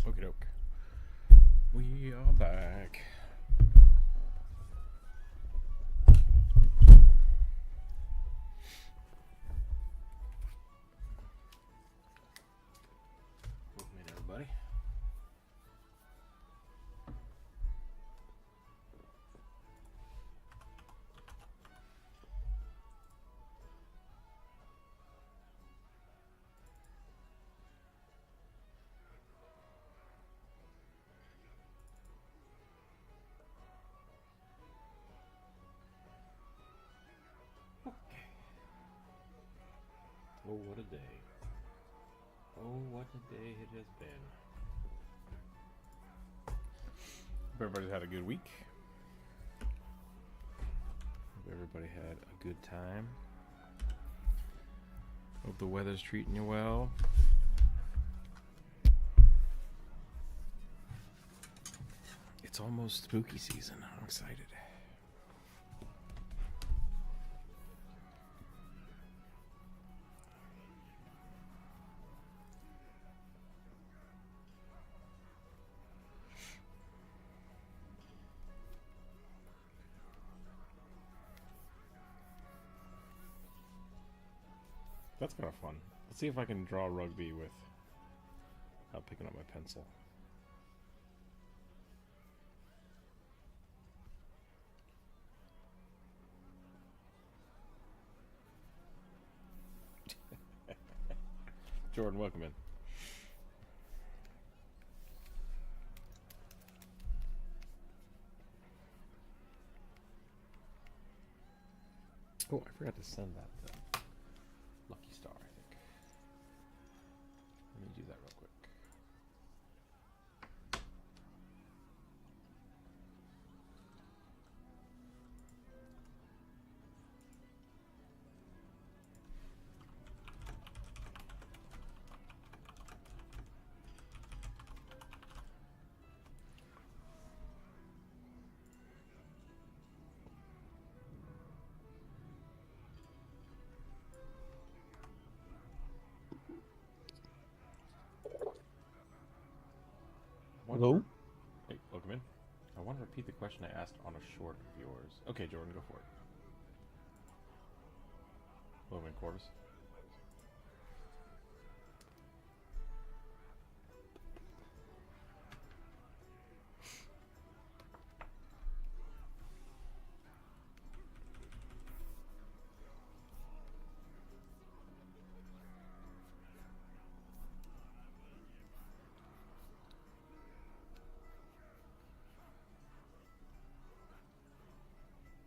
Okie doke. We are back. Welcome in, everybody. Oh, what a day. Oh, what a day it has been. Hope everybody's had a good week. Hope everybody had a good time. Hope the weather's treating you well. It's almost spooky season. I'm excited. That's kind of fun. Let's see if I can draw rugby without picking up my pencil. Jordan, welcome in. Oh, I forgot to send that. Lucky Star, I think. Let me do that real quick. Hello? Hey, welcome in. I want to repeat the question I asked on a short of yours. Okay, Jordan, go for it. Welcome in, Corvus.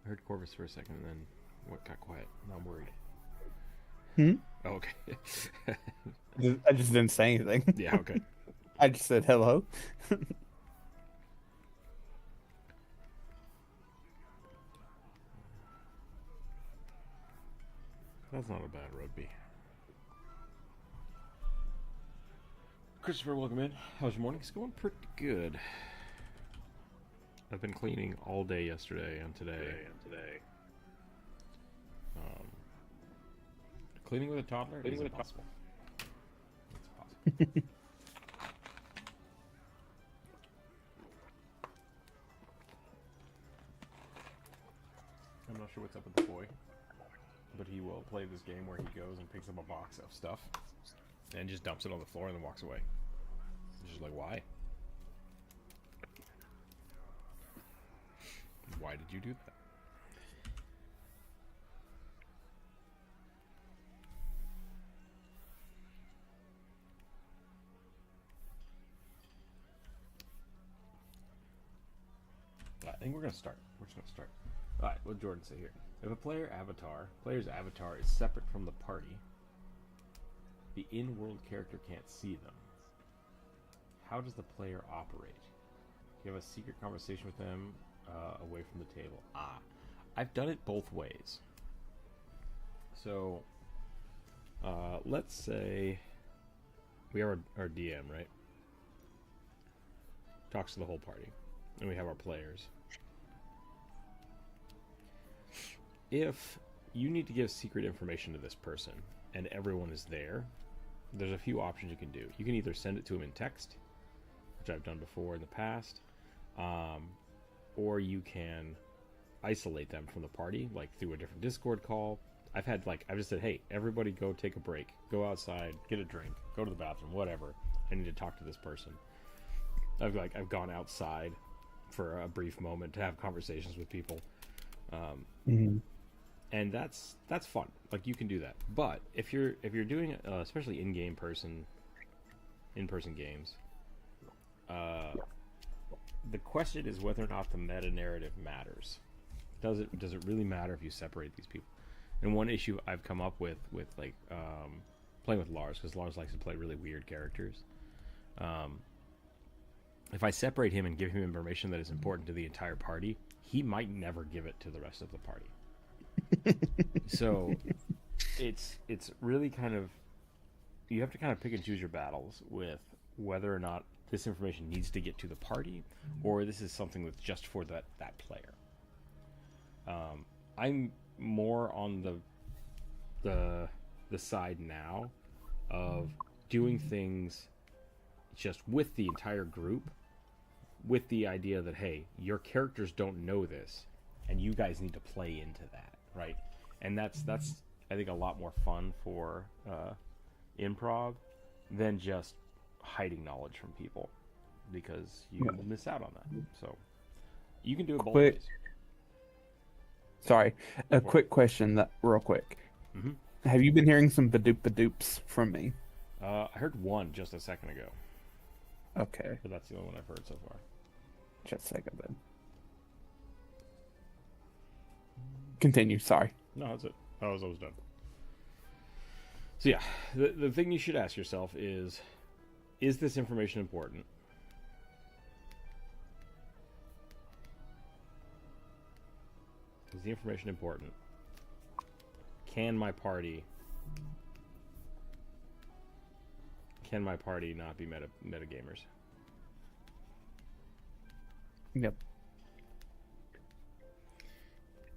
I heard Corvus for a second and then what got quiet. Now I'm worried. Oh, okay. I just didn't say anything. Yeah, okay. I just said hello. That's not a bad rugby. Christopher, welcome in. How's your morning? It's going pretty good. I've been cleaning all day yesterday and today. Cleaning with a toddler is impossible. It's possible. I'm not sure what's up with the boy, but he will play this game where he goes and picks up a box of stuff and just dumps it on the floor and then walks away. It's just like, why? Why did you do that? I think we're going to start. We're just going to start. Alright, what did Jordan say here? If a player's avatar is separate from the party, the in-world character can't see them. How does the player operate? You have a secret conversation with them away from the table. I've done it both ways. So, let's say we have our DM, right? Talks to the whole party. And we have our players. If you need to give secret information to this person and everyone is there, there's a few options you can do. You can either send it to them in text, which I've done before in the past, or you can isolate them from the party, like through a different Discord call. I've just said, hey, everybody go take a break, go outside, get a drink, go to the bathroom, whatever. I need to talk to this person. I've gone outside for a brief moment to have conversations with people, and that's fun. Like, you can do that. But if you're doing especially in person games, the question is whether or not the meta narrative matters. Does it really matter if you separate these people? And one issue I've come up with like playing with Lars, because Lars likes to play really weird characters. If I separate him and give him information that is important to the entire party, he might never give it to the rest of the party. So it's really kind of, you have to kind of pick and choose your battles with whether or not this information needs to get to the party, or this is something that's just for that player. I'm more on the side now of doing things just with the entire group, with the idea that, hey, your characters don't know this, and you guys need to play into that, right? And that's I think a lot more fun for improv than just hiding knowledge from people, because you miss out on that. So you can do it both ways. Sorry, a quick question, real quick. Mm-hmm. Have you been hearing some badoops from me? I heard one just a second ago. Okay. But that's the only one I've heard so far. Just a second then. Continue, sorry. No, that's it. I was done. So yeah, the thing you should ask yourself is this information important? Is the information important? Can my party not be metagamers? Yep.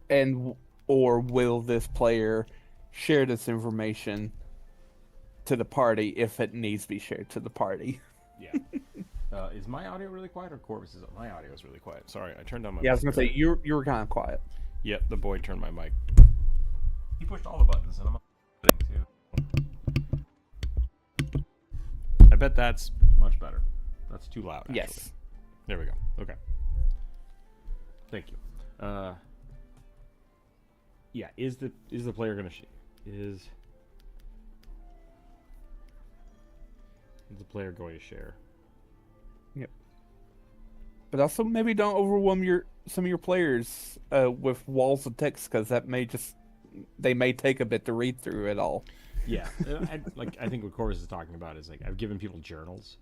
And or will this player share this information to the party if it needs to be shared to the party? Yeah. Is my audio really quiet, or Corvus? My audio is really quiet. Sorry, I turned down my. Yeah, I was gonna say you were kind of quiet. Yep, the boy turned my mic. He pushed all the buttons, and I'm too. I bet that's much better. That's too loud. Actually. Yes. There we go. Okay. Thank you. Yeah. Is the player gonna is the player going to share? Yep. But also maybe don't overwhelm some of your players with walls of text, because they may take a bit to read through it all. Yeah, I think what Corvus is talking about is, like, I've given people journals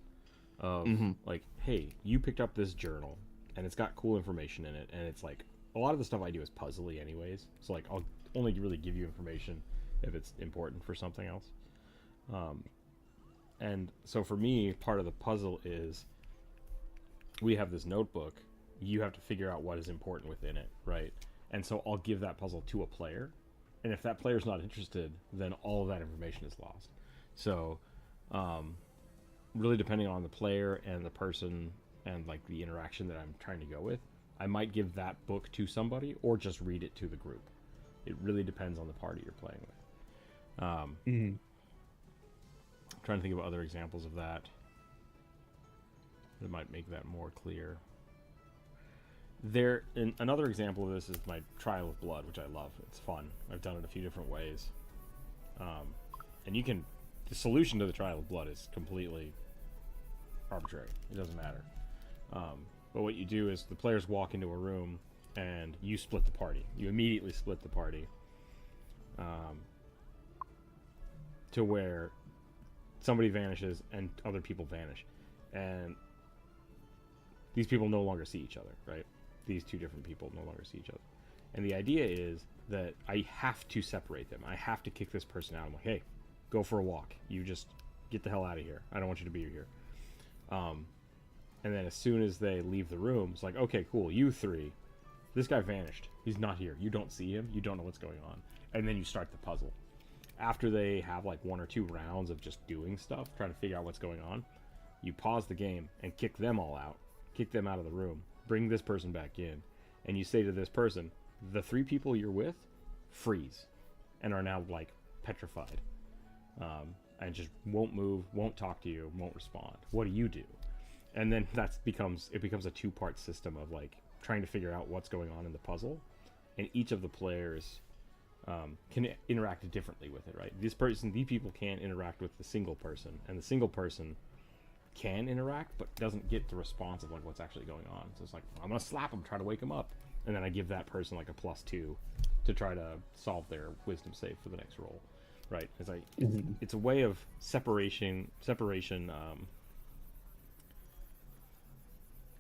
of like, hey, you picked up this journal and it's got cool information in it, and it's like, a lot of the stuff I do is puzzly anyways, so like I'll only really give you information if it's important for something else. And so for me, part of the puzzle is we have this notebook. You have to figure out what is important within it, right? And so I'll give that puzzle to a player, and if that player's not interested, then all of that information is lost. So really depending on the player and the person and like the interaction that I'm trying to go with, I might give that book to somebody or just read it to the group. It really depends on the party you're playing with. I'm trying to think of other examples of that might make that more clear. Another example of this is my Trial of Blood, which I love. It's fun. I've done it a few different ways. And the solution to the Trial of Blood is completely arbitrary. It doesn't matter. But what you do is the players walk into a room and you split the party. You immediately split the party to where somebody vanishes and other people vanish. And these people no longer see each other, right? These two different people no longer see each other. And the idea is that I have to separate them. I have to kick this person out. I'm like, hey, go for a walk. You just get the hell out of here. I don't want you to be here. And then as soon as they leave the room, it's like, okay, cool, you three. This guy vanished. He's not here. You don't see him. You don't know what's going on. And then you start the puzzle. After they have like one or two rounds of just doing stuff, trying to figure out what's going on, You pause the game and kick them all out, kick them out of the room, bring this person back in, and you say to this person, the 3 people you're with freeze and are now like petrified, and just won't move, won't talk to you, won't respond. What do you do? And then it becomes a 2-part system of like trying to figure out what's going on in the puzzle, and each of the players can interact differently with it, right? These people can't interact with the single person, and the single person can interact but doesn't get the response of like what's actually going on. So it's like, I'm gonna slap him, try to wake him up, and then I give that person like a +2 to try to solve their wisdom save for the next roll, right? It's like it's a way of separation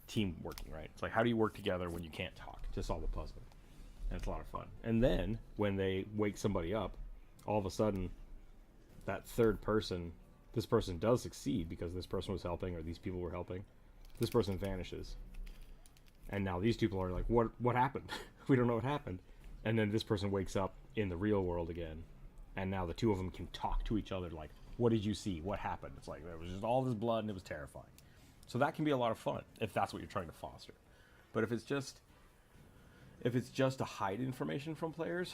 team working, right? It's like, how do you work together when you can't talk to solve a puzzle? And it's a lot of fun. And then when they wake somebody up, all of a sudden that third person, this person does succeed because this person was helping or these people were helping. This person vanishes, and now these people are like, what happened? We don't know what happened. And then this person wakes up in the real world again, and now the 2 of them can talk to each other like, what did you see? What happened? It's like there was just all this blood and it was terrifying. So that can be a lot of fun if that's what you're trying to foster. But if it's just to hide information from players,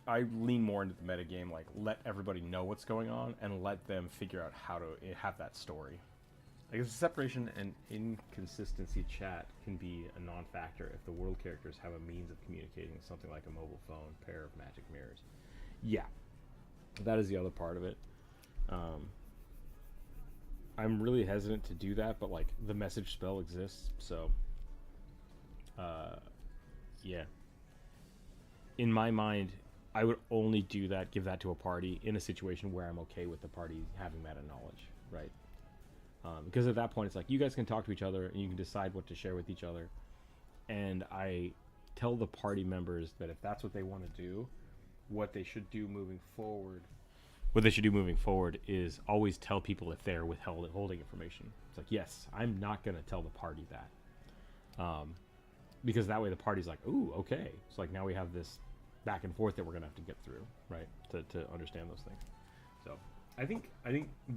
I lean more into the metagame, like let everybody know what's going on and let them figure out how to have that story. I guess the separation and inconsistency chat can be a non-factor if the world characters have a means of communicating with something like a mobile phone, pair of magic mirrors. Yeah, that is the other part of it. I'm really hesitant to do that, but like the message spell exists, so yeah. In my mind, I would only do that, give that to a party in a situation where I'm okay with the party having meta knowledge, right? Because at that point, it's like, you guys can talk to each other and you can decide what to share with each other. And I tell the party members that if that's what they want to do, what they should do moving forward is always tell people if they're withholding information. It's like, yes, I'm not going to tell the party that. Because that way the party's like, ooh, okay. It's like, now we have this back and forth that we're going to have to get through, right? To understand those things. So I think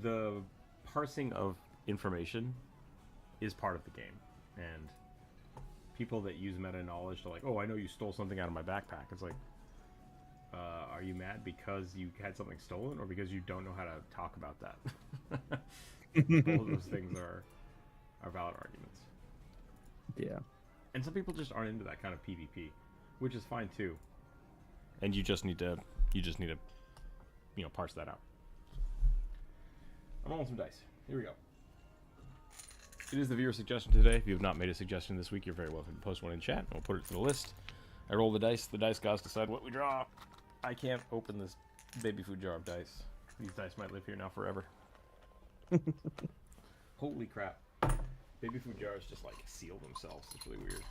the parsing of information is part of the game. And people that use meta knowledge to like, oh, I know you stole something out of my backpack. It's like, are you mad because you had something stolen or because you don't know how to talk about that? Both of those things are valid arguments. Yeah. And some people just aren't into that kind of PvP, which is fine too. And you just need to parse that out. I'm rolling some dice. Here we go. It is the viewer suggestion today. If you have not made a suggestion this week, you're very welcome to post one in chat, and we'll put it to the list. I roll the dice. The dice gods decide what we draw. I can't open this baby food jar of dice. These dice might live here now forever. Holy crap. Baby food jars just like seal themselves. It's really weird.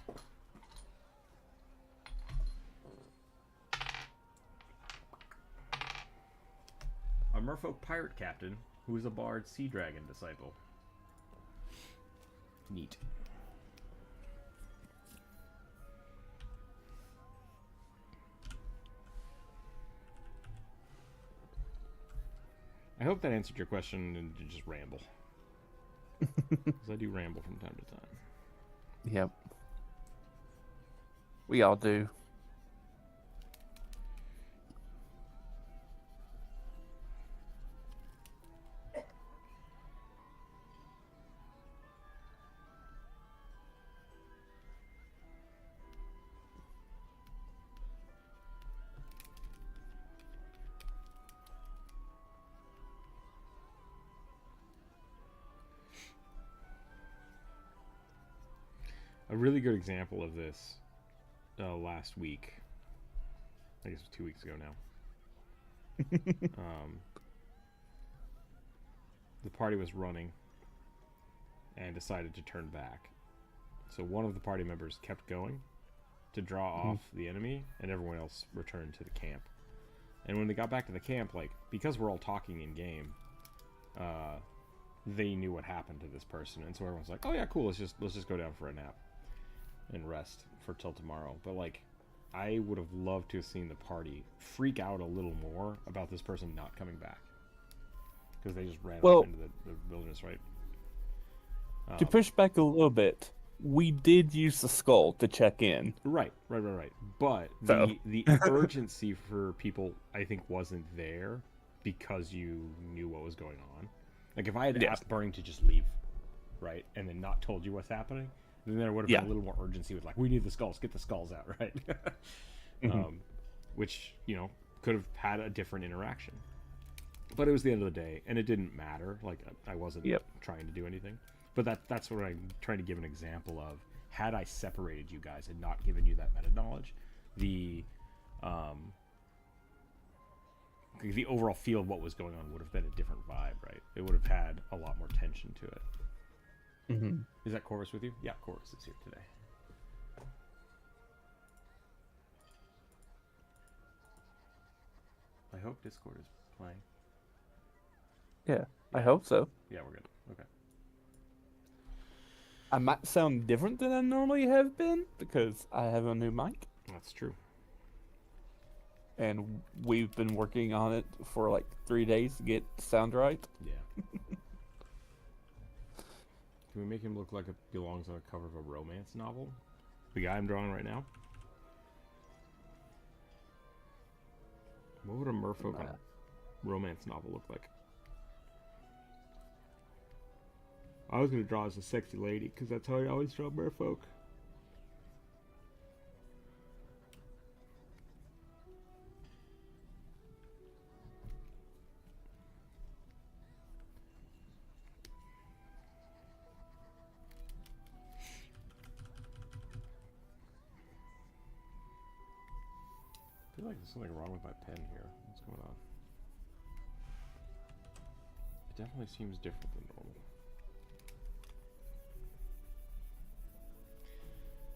A merfolk pirate captain who is a bard sea dragon disciple. Neat. I hope that answered your question and you just ramble. Because I do ramble from time to time. Yep. We all do. A really good example of this last week, I guess it was 2 weeks ago now. The party was running and decided to turn back. So one of the party members kept going to draw off the enemy, and everyone else returned to the camp. And when they got back to the camp, like, because we're all talking in game, they knew what happened to this person, and so everyone's like, "Oh yeah, cool. Let's just go down for a nap and rest for till tomorrow." But like, I would have loved to have seen the party freak out a little more about this person not coming back, because they just ran off into the wilderness, right? To push back a little bit, we did use the skull to check in. Right. But So the urgency for people, I think, wasn't there because you knew what was going on. Like if I had yes. asked Burning to just leave, right, and then not told you what's happening, then there would have been a little more urgency with like, we need the skulls, get the skulls out, right? Which could have had a different interaction. But it was the end of the day, and it didn't matter. Like I wasn't trying to do anything. But that's what I'm trying to give an example of. Had I separated you guys and not given you that meta knowledge, the overall feel of what was going on would have been a different vibe, right? It would have had a lot more tension to it. Is that Corvus with you? Yeah, Corvus is here today. I hope Discord is playing. Yeah, I hope so. Yeah, we're good. Okay. I might sound different than I normally have been because I have a new mic. That's true. And we've been working on it for like 3 days to get sound right. Yeah. Can we make him look like it belongs on a cover of a romance novel? The guy I'm drawing right now? What would a merfolk on a romance novel look like? I was going to draw as a sexy lady, because that's how I always draw merfolk. I feel like there's something wrong with my pen here. What's going on? It definitely seems different than normal.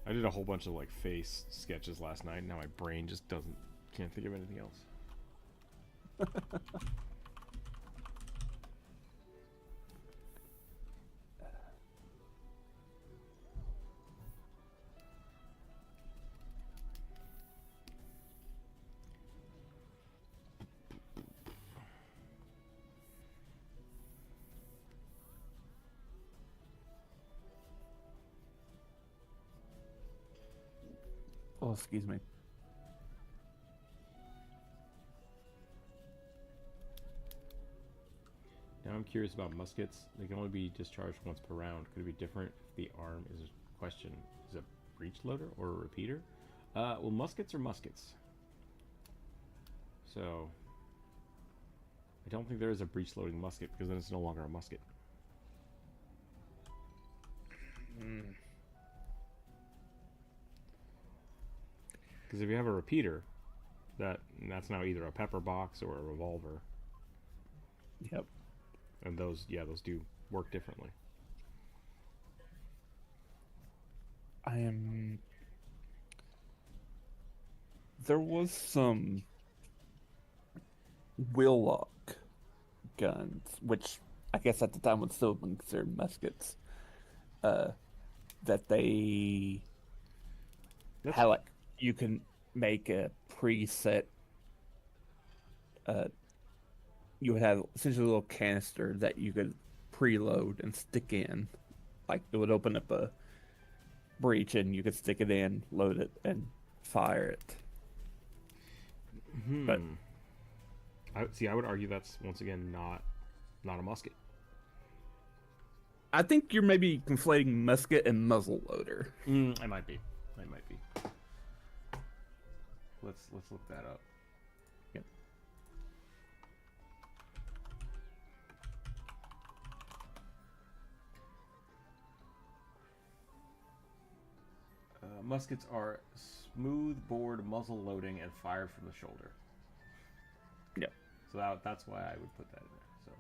I did a whole bunch of like face sketches last night, and now my brain just can't think of anything else. Oh, excuse me. Now I'm curious about muskets. They can only be discharged once per round. Could it be different if the arm is a question? Is it a breech loader or a repeater? Well, muskets are muskets. So I don't think there is a breech loading musket because then it's no longer a musket. Because if you have a repeater, that's now either a pepper box or a revolver. Yep. And those do work differently. There was some wheel lock guns, which I guess at the time would still have been considered muskets. That they had like you can make a preset. You would have essentially a little canister that you could preload and stick in. Like it would open up a breech and you could stick it in, load it, and fire it. But I would argue that's once again not a musket. I think you're maybe conflating musket and muzzle loader. I might be. Let's look that up. Yep. Muskets are smooth bore muzzle loading and fired from the shoulder. Yep. So that's why I would put that in there. So.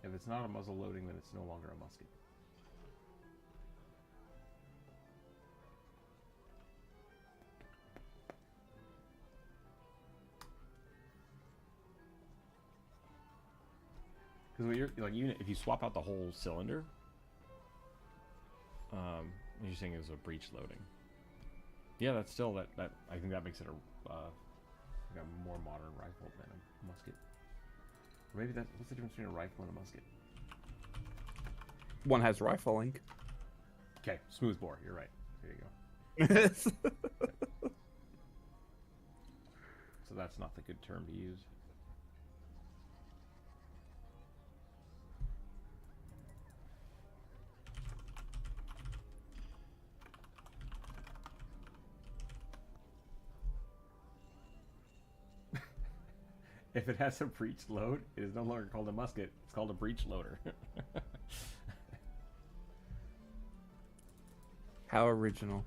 If it's not a muzzle loading, then it's no longer a musket. Because you're like, even if you swap out the whole cylinder, you're saying it was a breech loading. Yeah, that's still that. I think that makes it a more modern rifle than a musket. Or maybe that. What's the difference between a rifle and a musket? One has rifling. Okay, smoothbore. You're right. There you go. So that's not the good term to use. If it has a breech load, it is no longer called a musket. It's called a breech loader. How original.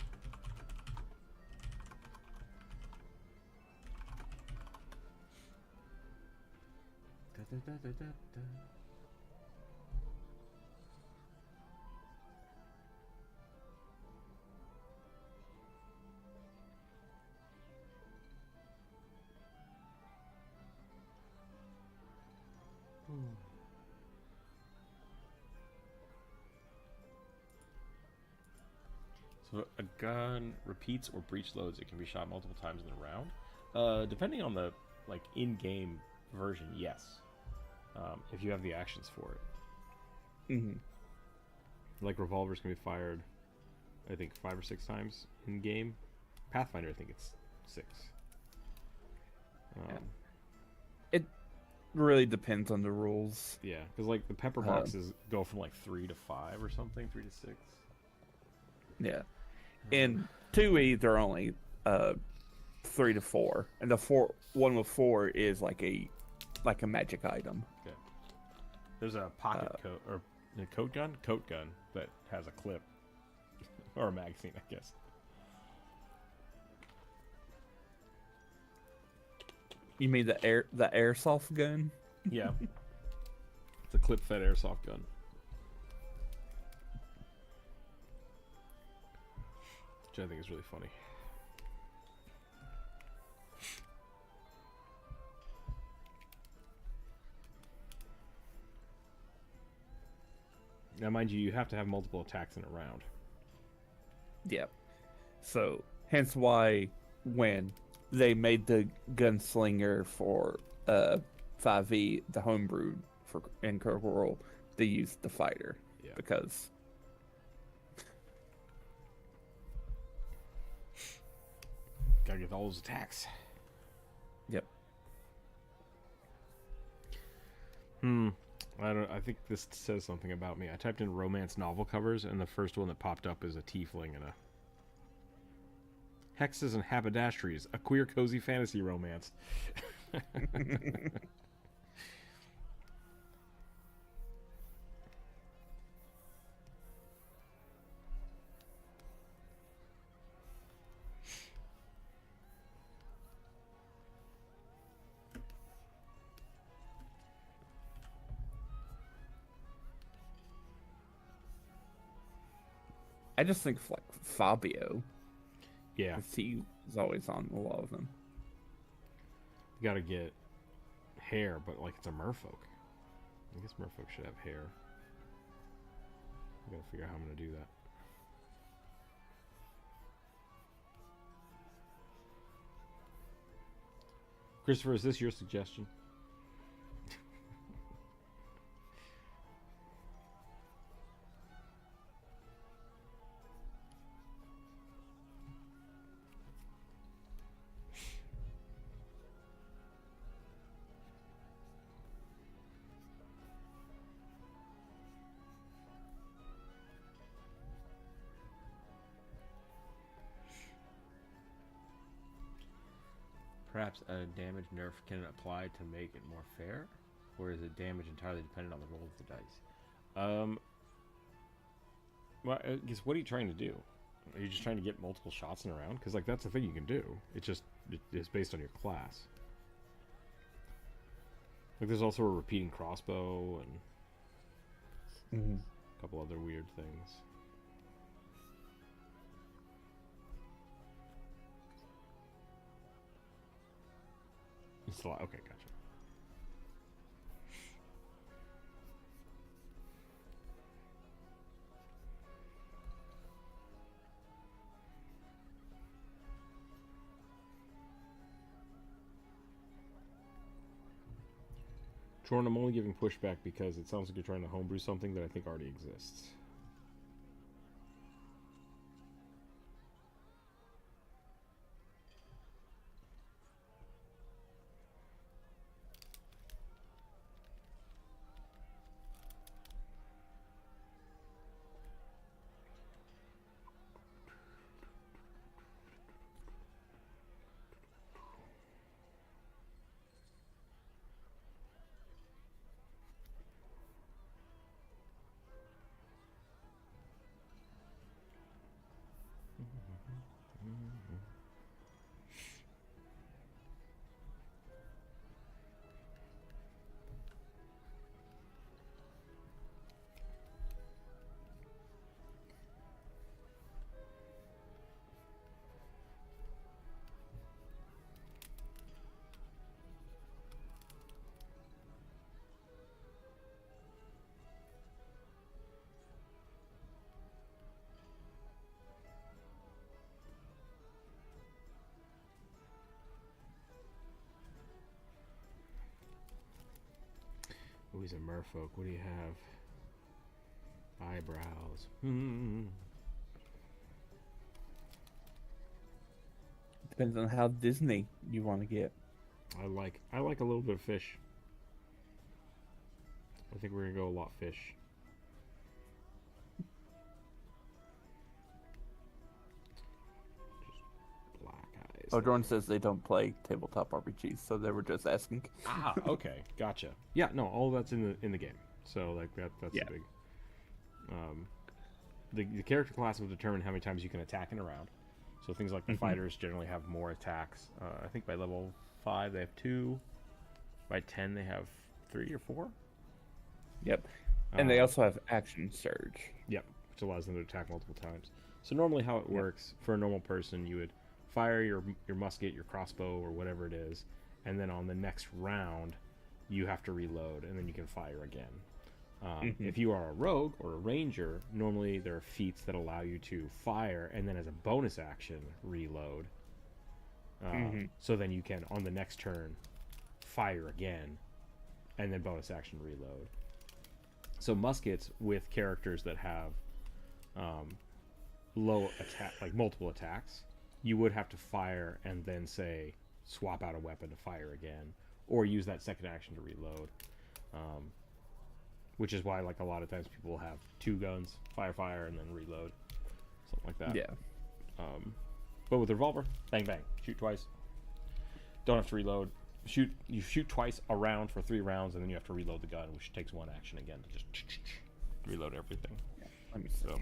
So a gun repeats or breech loads. It can be shot multiple times in a round. Depending on the in-game version, yes. If you have the actions for it. Mm-hmm. Like revolvers can be fired, I think 5 or 6 times in game. Pathfinder, I think it's 6. It really depends on the rules. Yeah, because like the pepper boxes go from like 3 to 5 or something, 3 to 6. Yeah. In 2E, they're only 3 to 4, and the one with 4 is like a magic item. Okay. There's a pocket coat or a coat gun that has a clip or a magazine, I guess. You mean the airsoft gun? Yeah. It's a clip-fed airsoft gun. Which I think is really funny. Now, mind you, you have to have multiple attacks in a round. Yep. So, hence why when they made the gunslinger for 5e, the homebrew in Critical Role, they used the fighter. Yeah. Because Gotta get all those attacks. Yep. I think this says something about me. I typed in romance novel covers, and the first one that popped up is a tiefling and a hexes and haberdasheries, a queer cozy fantasy romance. I just think like Fabio. Yeah. He was always on a lot of them. You gotta get hair, but like it's a merfolk. I guess merfolk should have hair. I gotta figure out how I'm gonna do that. Christopher, is this your suggestion? Perhaps a damage nerf can apply to make it more fair, or is it damage entirely dependent on the roll of the dice? Well, I guess what are you trying to do? Are you just trying to get multiple shots in a round? Because like that's the thing you can do. It's based on your class. Like there's also a repeating crossbow and a couple other weird things. It's a lot. Okay, gotcha. Jordan, I'm only giving pushback because it sounds like you're trying to homebrew something that I think already exists. Oh, he's a merfolk. What do you have? Eyebrows. Depends on how Disney you want to get. I like a little bit of fish. I think we're gonna go a lot fish. Just black eyes. Oh, Jordan says they don't play tabletop RPGs, so they were just asking. Ah, okay, gotcha. Yeah, no, all that's in the game. So like that's Yeah. the big. The character class will determine how many times you can attack in a round. So things like the fighters generally have more attacks. I think by level 5 they have 2. By 10 they have 3 or 4. Yep. And they also have action surge. Yep, which allows them to attack multiple times. So normally how it works for a normal person, you would fire your musket, your crossbow, or whatever it is, and then on the next round you have to reload, and then you can fire again. If you are a rogue or a ranger, normally there are feats that allow you to fire and then as a bonus action reload. So then you can, on the next turn, fire again and then bonus action reload. So muskets with characters that have low attack, like multiple attacks, you would have to fire and then say swap out a weapon to fire again, or use that second action to reload. Which is why, like, a lot of times people will have 2 guns, fire, and then reload, something like that. Yeah. But with a revolver, bang bang, shoot twice. Don't have to reload. You shoot twice a round for 3 rounds, and then you have to reload the gun, which takes 1 action again to just reload everything. Yeah. Let me see. So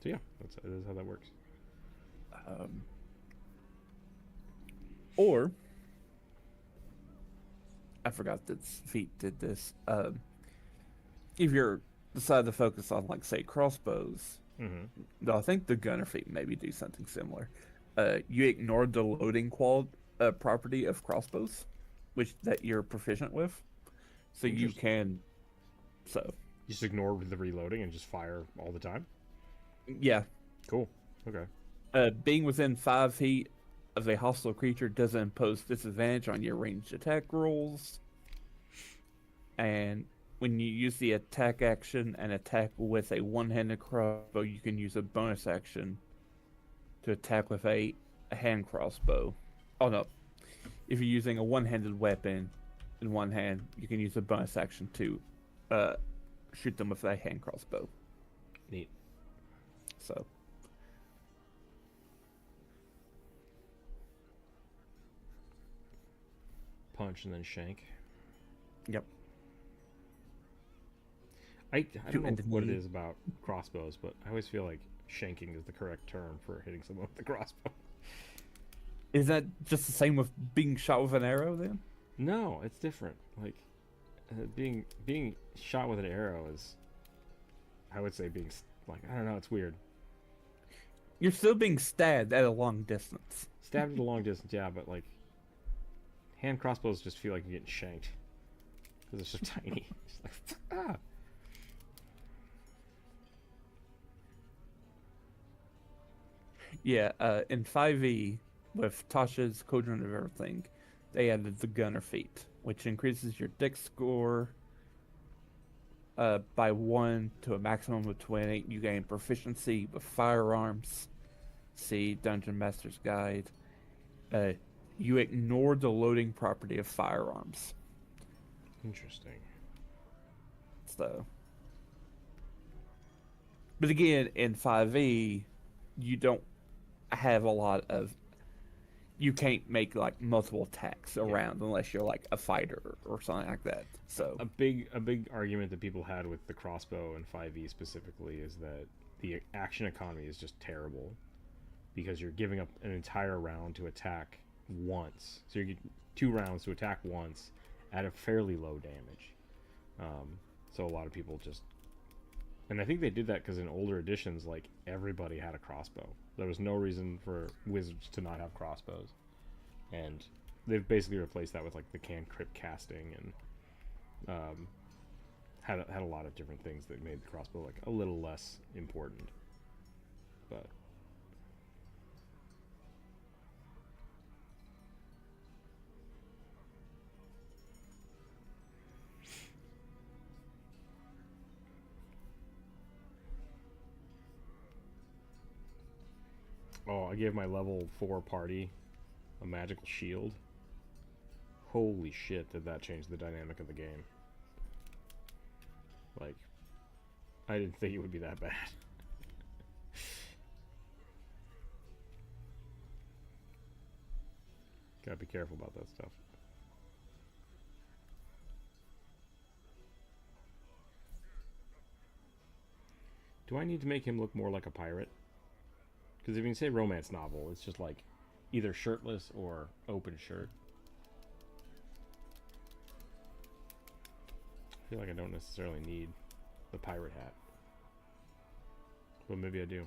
yeah, that is how that works. Or I forgot that feat did this. If you're decide to focus on, like, say, crossbows, though I think the gunner feat maybe do something similar. You ignore the loading property of crossbows, which that you're proficient with, so you can. So you just ignore the reloading and just fire all the time. Yeah. Cool. Okay. Being within 5 feet of a hostile creature doesn't impose disadvantage on your ranged attack rolls, and when you use the attack action and attack with a one-handed crossbow, you can use a bonus action to attack with a hand crossbow. Oh no. If you're using a one-handed weapon in one hand, you can use a bonus action to shoot them with a hand crossbow. Neat. So. Punch and then shank. Yep. I don't know what it is about crossbows, but I always feel like shanking is the correct term for hitting someone with a crossbow. Is that just the same with being shot with an arrow then? No, it's different. Like being shot with an arrow is, I would say, being like, I don't know, it's weird. You're still being stabbed at a long distance. Stabbed at a long distance, yeah, but like hand crossbows just feel like you're getting shanked because they're so tiny. Just like ah. Yeah, in 5e, with Tasha's Cauldron of Everything, they added the gunner feat. which increases your dex score by 1 to a maximum of 20. You gain proficiency with firearms. See Dungeon Master's Guide. Uh, you ignore the loading property of firearms. Interesting. So, but again, in 5e, you don't have a lot of. You can't make like multiple attacks around unless you're like a fighter or something like that. So A big argument that people had with the crossbow and 5e specifically is that the action economy is just terrible because you're giving up an entire round to attack once. So you get 2 rounds to attack once at a fairly low damage. So a lot of people just, and I think they did that because in older editions, like everybody had a crossbow. There was no reason for wizards to not have crossbows, and they've basically replaced that with like the cantrip casting and had a lot of different things that made the crossbow like a little less important. But oh, I gave my level 4 party a magical shield. Holy shit, did that change the dynamic of the game. Like, I didn't think it would be that bad. Gotta be careful about that stuff. Do I need to make him look more like a pirate? Because if you can say romance novel, it's just like either shirtless or open shirt. I feel like I don't necessarily need the pirate hat. But maybe I do.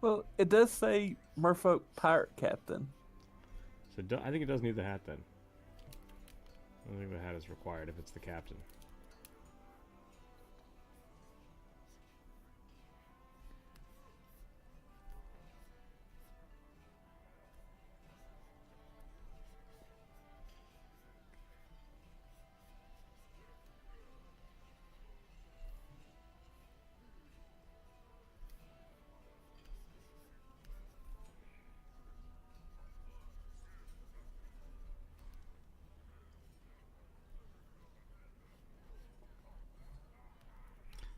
well, it does say Merfolk Pirate Captain. So I think it does need the hat then. I don't think the hat is required if it's the captain.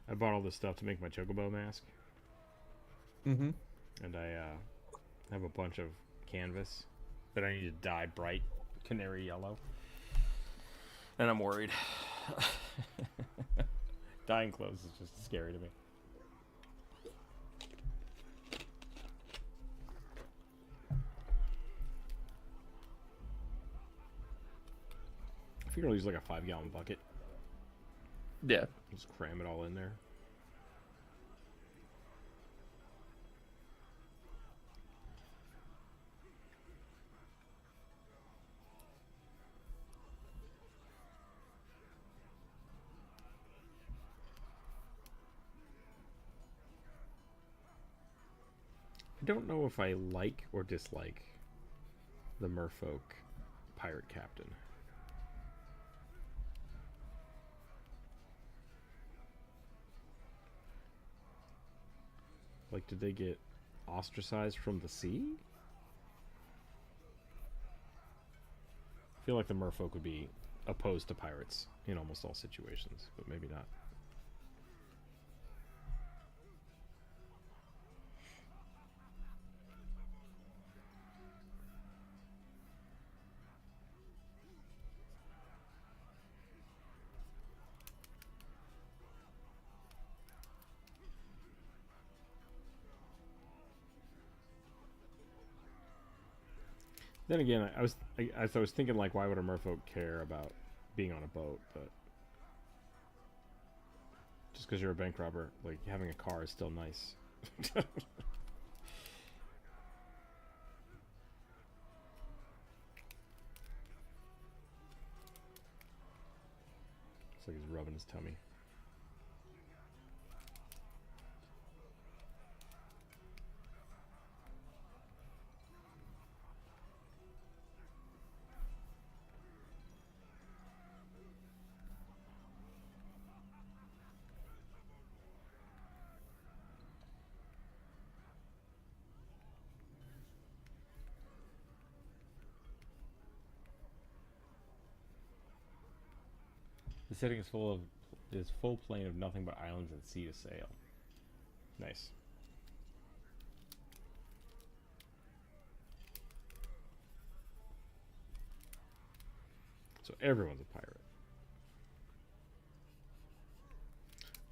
I bought all this stuff to make my chocobo mask. Mm-hmm. And I have a bunch of canvas that I need to dye bright canary yellow. And I'm worried. Dyeing clothes is just scary to me. I figure I'll use like a 5-gallon bucket. Yeah. Just cram it all in there. I don't know if I like or dislike the merfolk pirate captain. Like, did they get ostracized from the sea? I feel like the merfolk would be opposed to pirates in almost all situations, but maybe not. Then again, I was thinking like, why would a merfolk care about being on a boat? But just because you're a bank robber, like having a car is still nice. Looks like he's rubbing his tummy. The setting is full plain of nothing but islands and sea to sail. Nice. So everyone's a pirate.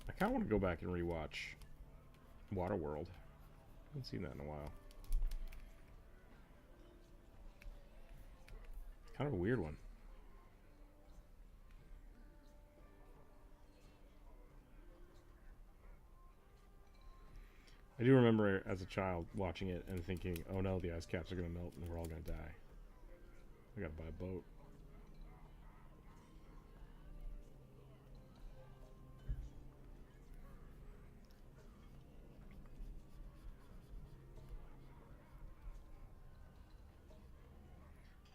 I kind of want to go back and rewatch Waterworld. I haven't seen that in a while. Kind of a weird one. I do remember as a child watching it and thinking, oh no, the ice caps are going to melt and we're all going to die. I got to buy a boat.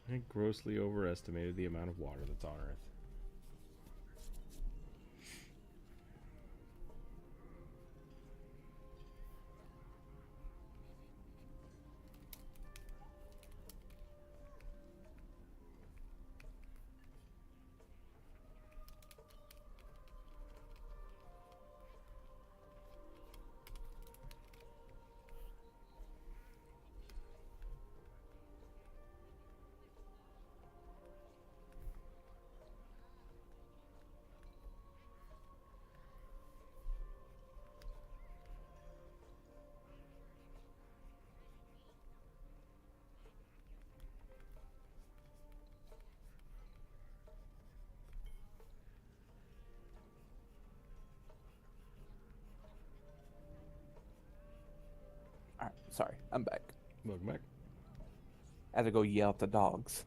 I grossly overestimated the amount of water that's on Earth. All right, sorry, I'm back. Welcome back. I had to go yell at the dogs.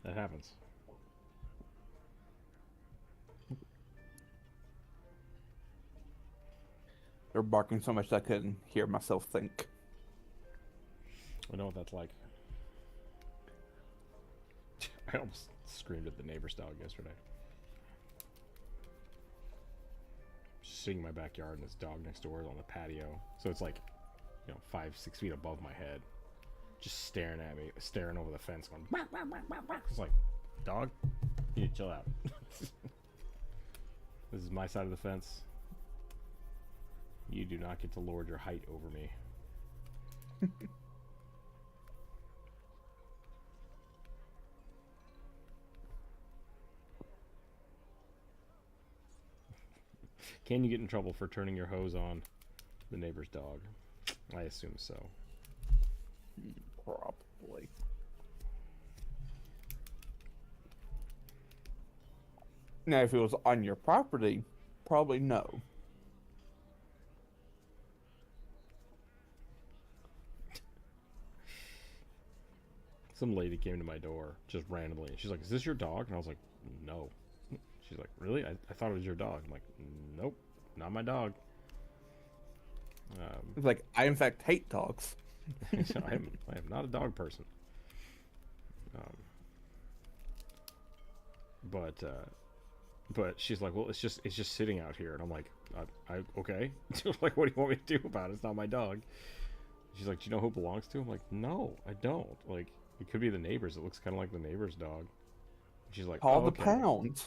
That happens. They're barking so much that I couldn't hear myself think. I know what that's like. I almost screamed at the neighbor's dog yesterday. Just sitting in my backyard and this dog next door is on the patio. So it's like, 5-6 feet above my head. Just staring at me, staring over the fence going, wah, wah, wah, wah, wah. It's like, dog, you need to chill out. This is my side of the fence. You do not get to lord your height over me. Can you get in trouble for turning your hose on the neighbor's dog? I assume so. Probably. Now, if it was on your property, probably no. Some lady came to my door just randomly. And she's like, is this your dog? And I was like, no. She's like, really? I thought it was your dog. I'm like, nope, not my dog. It's like, I in fact hate dogs. I am not a dog person. But she's like, well, it's just sitting out here, and I'm like, I okay. Like, what do you want me to do about it? It's not my dog. She's like, do you know who it belongs to? I'm like, no, I don't. Like, it could be the neighbor's. It looks kind of like the neighbor's dog. She's like, Call oh, the okay. pound.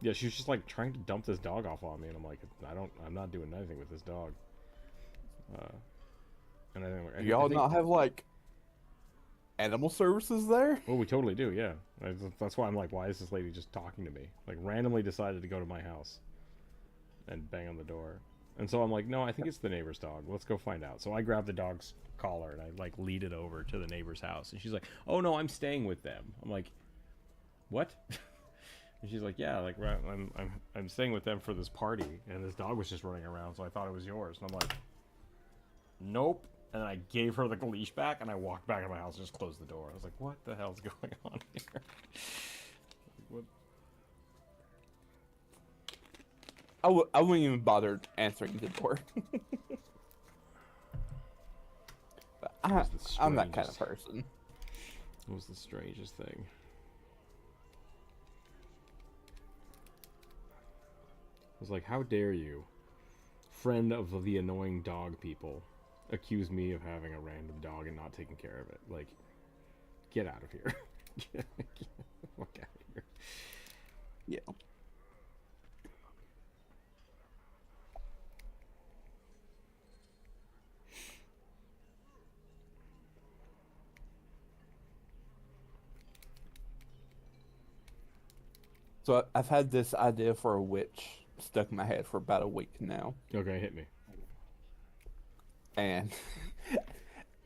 Yeah, she was just like trying to dump this dog off on me, and I'm like, I'm not doing anything with this dog. And I think, Y'all not have like animal services there? well, we totally do, yeah. That's why I'm like, why is this lady just talking to me? Like, randomly decided to go to my house and bang on the door. And so I'm like, no, I think it's the neighbor's dog. Let's go find out. So I grab the dog's collar and I like lead it over to the neighbor's house. And she's like, oh no, I'm staying with them. I'm like, what? And she's like, yeah, like I'm staying with them for this party, and this dog was just running around, so I thought it was yours. And I'm like, nope. And I gave her the leash back, and I walked back in my house and just closed the door. I was like, what the hell's going on here? What? I wouldn't even bother answering the door. But I'm that kind of person. What was the strangest thing? I was like, how dare you, friend of the annoying dog people, accuse me of having a random dog and not taking care of it. Like, get out of here. Get the fuck out of here. So I've had this idea for a witch stuck in my head for about a week now, Okay, hit me. and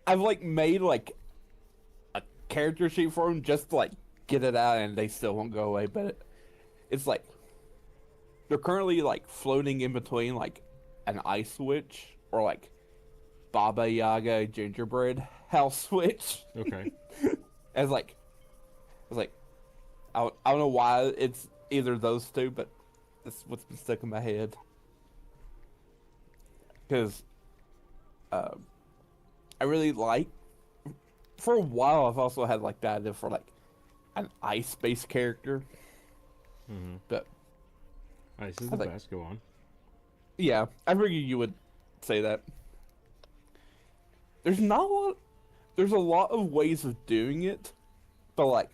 I've like made like a character sheet for them just to like get it out, and they still won't go away. But it's like they're currently like floating in between like an ice witch or like Baba Yaga gingerbread house witch. Okay. As like, it's like I don't know why it's either those two, but that's what's been stuck in my head. Because I really like. For a while, I've also had like the idea for like an ice-based character, Mm-hmm. but Ice is I the think, best. Go on. yeah, I figured you would say that. There's not a lot. There's a lot of ways of doing it, but like,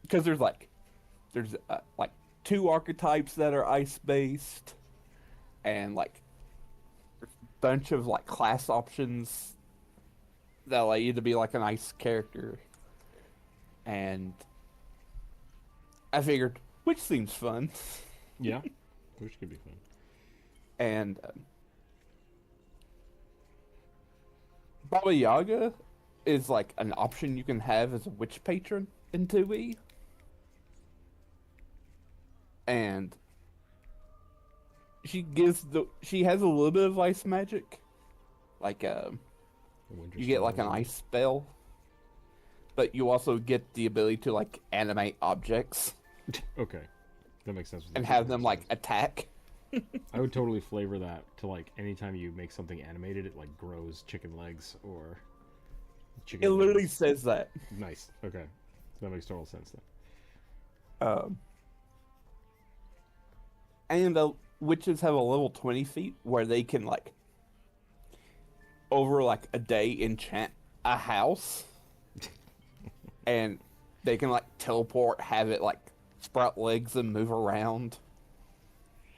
because there's like two archetypes that are ice-based, and like a bunch of like class options that allow you to be like an ice character, and I figured which seems fun, Yeah, which could be fun. and Baba Yaga is like an option you can have as a witch patron in 2E, and she has a little bit of ice magic, like Winter you get Storm like an Wizard. ice spell, but you also get the ability to like animate objects Okay, that makes sense. With the and have chicken them legs like attack. I would totally flavor that to like anytime you make something animated, it like grows chicken legs or chicken It literally wings. says that. Nice. Okay, that makes total sense then. Um, and witches have a level 20 feat where they can like over like a day enchant a house, and they can like teleport, have it like sprout legs and move around,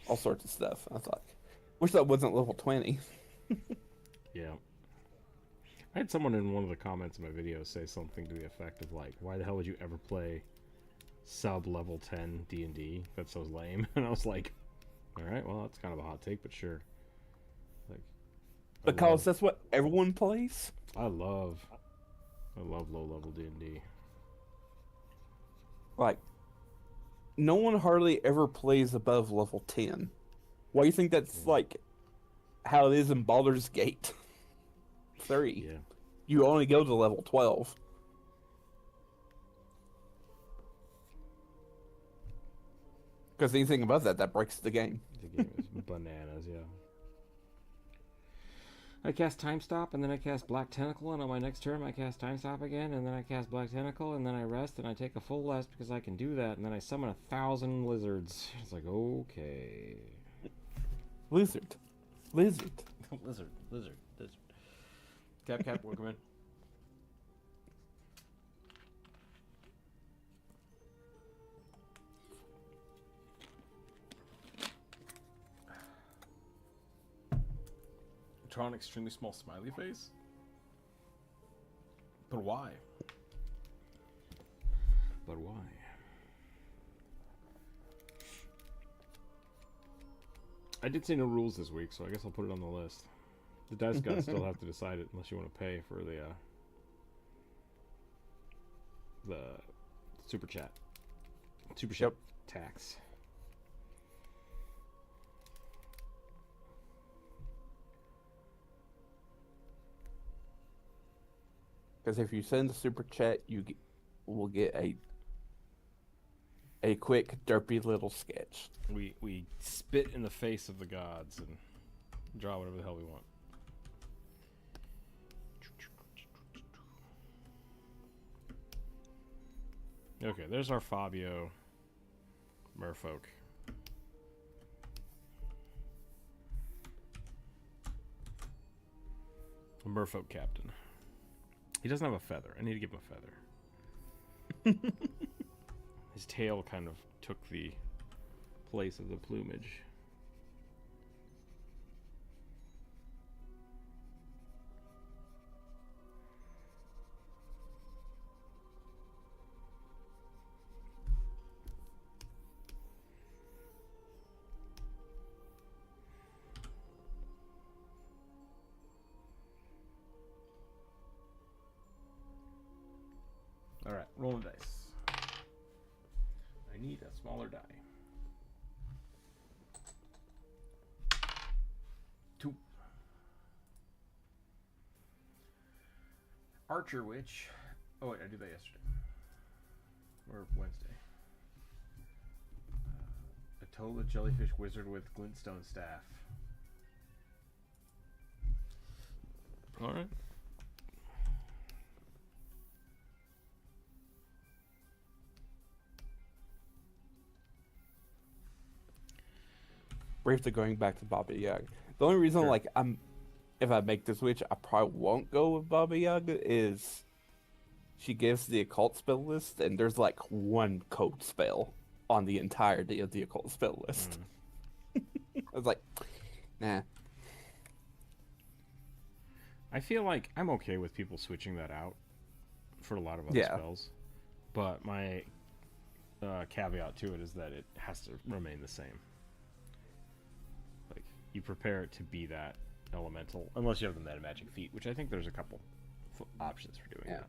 all sorts of stuff. I was like, wish that wasn't level 20. Yeah. I had someone in one of the comments in my video say something to the effect of like, "Why the hell would you ever play sub level 10 D&D? That's so lame." And I was like, "All right, well, that's kind of a hot take, but sure." Like, Because that's what everyone plays. I love low level D&D. Like, no one hardly ever plays above level 10. Why do you think that's like how it is in Baldur's Gate 3? Yeah. You only go to level 12. Because anything above that, that breaks the game. The game is bananas, yeah. I cast Time Stop, and then I cast Black Tentacle, and on my next turn I cast Time Stop again, and then I cast Black Tentacle, and then I rest, and I take a full rest because I can do that, and then I summon 1,000 lizards. It's like, okay. Lizard. Lizard. Cap, welcome in. Draw an extremely small smiley face? But why? But why? I did say no rules this week, so I guess I'll put it on the list. The dice gods still have to decide it unless you want to pay for the super chat. Super chat tax. Because if you send a super chat, will get a quick, derpy little sketch. We spit in the face of the gods and draw whatever the hell we want. Okay, there's our Fabio merfolk. A merfolk captain. He doesn't have a feather. I need to give him a feather. His tail kind of took the place of the plumage. Alright, rolling dice. I need a smaller die. 2. Archer Witch. Oh wait, I did that yesterday. Or Wednesday. Atola Jellyfish Wizard with Glintstone Staff. Alright. Briefly going back to Baba Yaga. The only reason, Sure. like, if I make the switch, I probably won't go with Baba Yaga is she gives the occult spell list, and there's like one code spell on the entirety of the occult spell list. I was like, nah. I feel like I'm okay with people switching that out for a lot of other spells, but my caveat to it is that it has to remain the same. Like, you prepare it to be that elemental, unless you have the meta magic feat, which I think there's a couple options for doing that.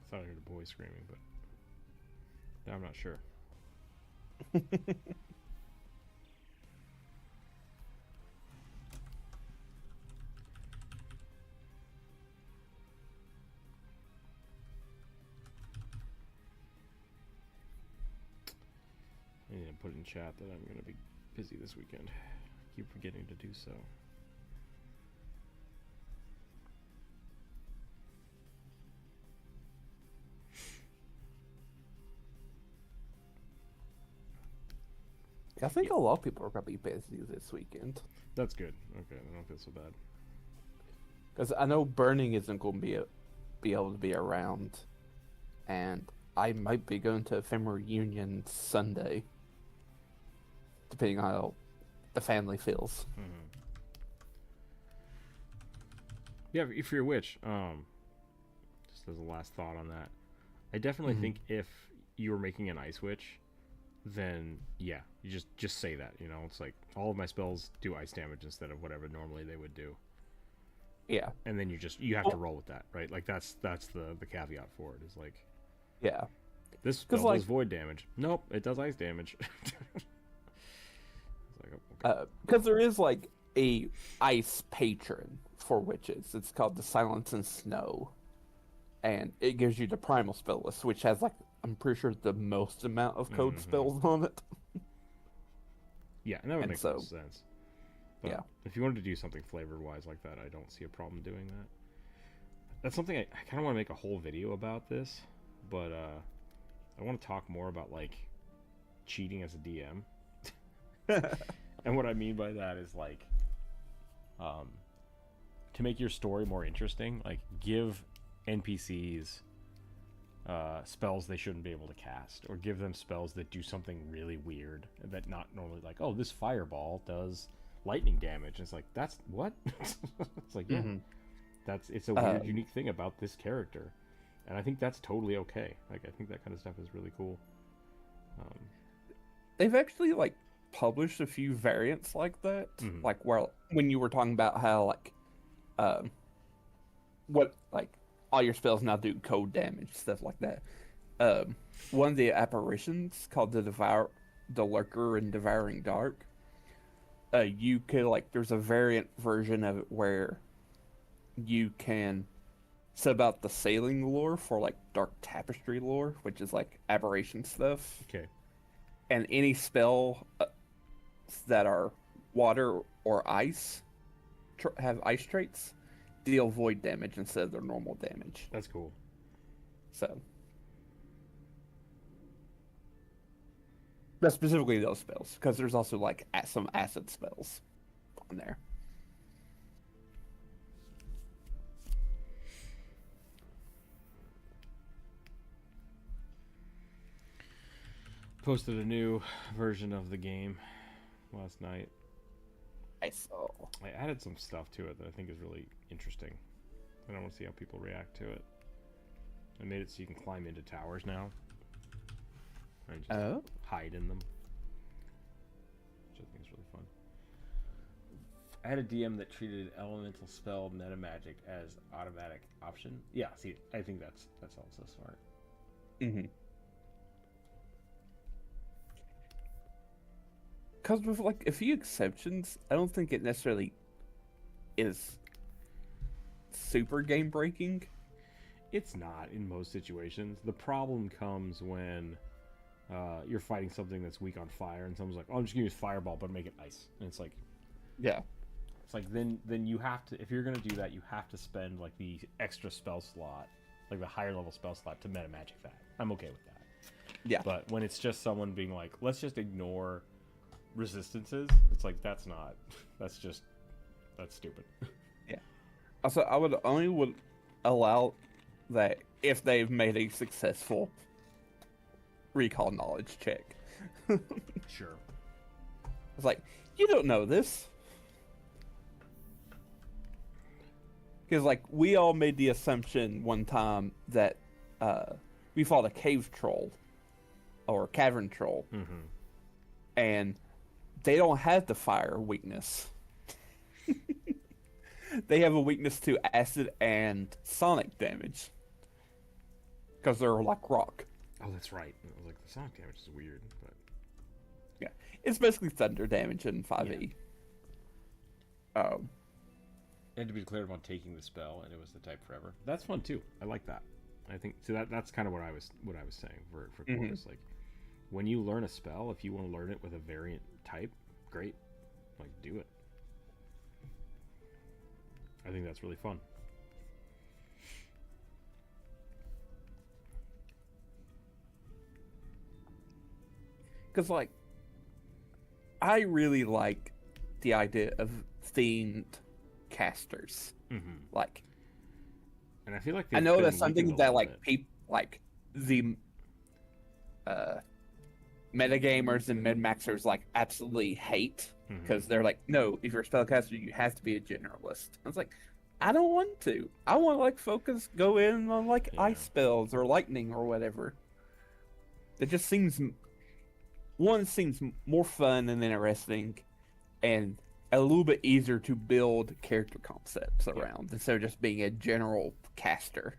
I thought I heard a boy screaming, but now I'm not sure. I need to put in chat that I'm going to be busy this weekend. I keep forgetting to do so. I think a lot of people are going to be busy this weekend. That's good. Okay, I don't feel so bad. Because I know Burning isn't going to be able to be around, and I might be going to a family reunion Sunday, depending on how the family feels. Mm-hmm. Yeah, if you're a witch, just as a last thought on that, I definitely think if you were making an ice witch, then yeah, you just say that. You know, it's like all of my spells do ice damage instead of whatever normally they would do. Yeah, and then you have to roll with that, right? Like that's the caveat for it is like, yeah, this spell does void damage. Nope, it does ice damage. It's like, okay. Because there is like a ice patron for witches. It's called the Silence and Snow, and it gives you the primal spell list, which has like, I'm pretty sure, the most amount of code spells on it. Yeah, and that would make sense. But yeah, if you wanted to do something flavored-wise like that, I don't see a problem doing that. That's something I kind of want to make a whole video about this, but I want to talk more about like cheating as a DM. And what I mean by that is like, to make your story more interesting, like give NPCs spells they shouldn't be able to cast, or give them spells that do something really weird that not normally, like, oh, this fireball does lightning damage. It's like, that's what? It's like, yeah, it's a weird, unique thing about this character, and I think that's totally okay. Like, I think that kind of stuff is really cool. They've actually like published a few variants like that, like where when you were talking about how like, what like all your spells now do code damage, stuff like that. One of the apparitions called the Lurker in Devouring Dark. You could like, there's a variant version of it where you can sub out the sailing lore for like Dark Tapestry lore, which is like aberration stuff. Okay. And any spell that are water or ice have ice traits, deal void damage instead of their normal damage. That's cool. So, but specifically those spells, because there's also like some acid spells on there. Posted a new version of the game last night. I saw. I added some stuff to it that I think is really interesting. And I want to see how people react to it. I made it so you can climb into towers now. And just hide in them. Which I think is really fun. I had a DM that treated elemental spell meta magic as automatic option. Yeah, see, I think that's also smart. Mm-hmm. Because with like a few exceptions, I don't think it necessarily is super game breaking. It's not in most situations. The problem comes when you're fighting something that's weak on fire, and someone's like, "Oh, I'm just gonna use fireball, but make it ice." And it's like, yeah, it's like then you have to, if you're gonna do that, you have to spend like the extra spell slot, like the higher level spell slot to meta magic that. I'm okay with that. Yeah. But when it's just someone being like, "Let's just ignore resistances," it's like that's stupid. Yeah. Also, I would allow that if they've made a successful recall knowledge check. Sure. It's like, you don't know this. Because, like, we all made the assumption one time that we fought a cave troll or cavern troll. Mm-hmm. And they don't have the fire weakness. They have a weakness to acid and sonic damage. Because they're like rock. Oh, that's right. I was like, the sonic damage is weird, but yeah, it's basically thunder damage in 5e. Yeah. It had to be declared upon taking the spell, and it was the type forever. That's fun too. I like that. I think so. That's kind of what I was saying for Chorus. Like, when you learn a spell, if you want to learn it with a variant type, great. Like, do it. I think that's really fun. Because, like, I really like the idea of themed casters. Mm-hmm. Like, and I feel like I know that's something that like people like the metagamers and min-maxers like absolutely hate because they're like, no, if you're a spellcaster, you have to be a generalist. I was like, I don't want to. I want to like go in on like ice spells or lightning or whatever. It just seems more fun and interesting, and a little bit easier to build character concepts around instead of just being a general caster.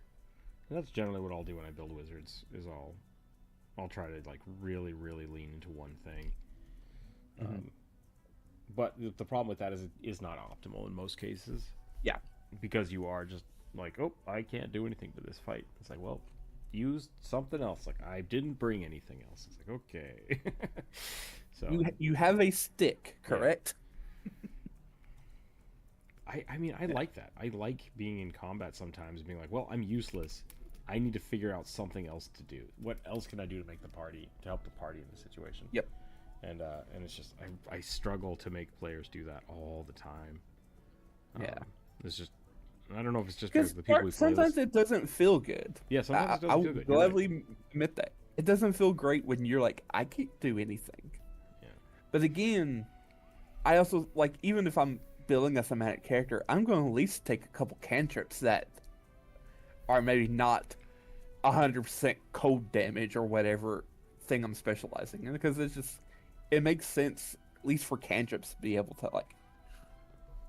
And that's generally what I'll do when I build wizards. I'll try to like really, really lean into one thing. But the problem with that is it is not optimal in most cases. Yeah, because you are just like, oh, I can't do anything to this fight. It's like, well, use something else. Like, I didn't bring anything else. It's like, okay. So you have a stick, correct? I mean, I like that. I like being in combat sometimes, being like, well, I'm useless. I need to figure out something else to do. What else can I do to help the party in the situation? Yep. And it's just I struggle to make players do that all the time. It's just, I don't know if it's just because the people we play sometimes it doesn't feel good. Yeah, sometimes it doesn't feel good. I'll gladly admit that. It doesn't feel great when you're like, I can't do anything. Yeah. But again, I also, like, even if I'm building a thematic character, I'm going to at least take a couple cantrips that are maybe not 100% cold damage or whatever thing I'm specializing in, because it makes sense, at least for cantrips, to be able to, like,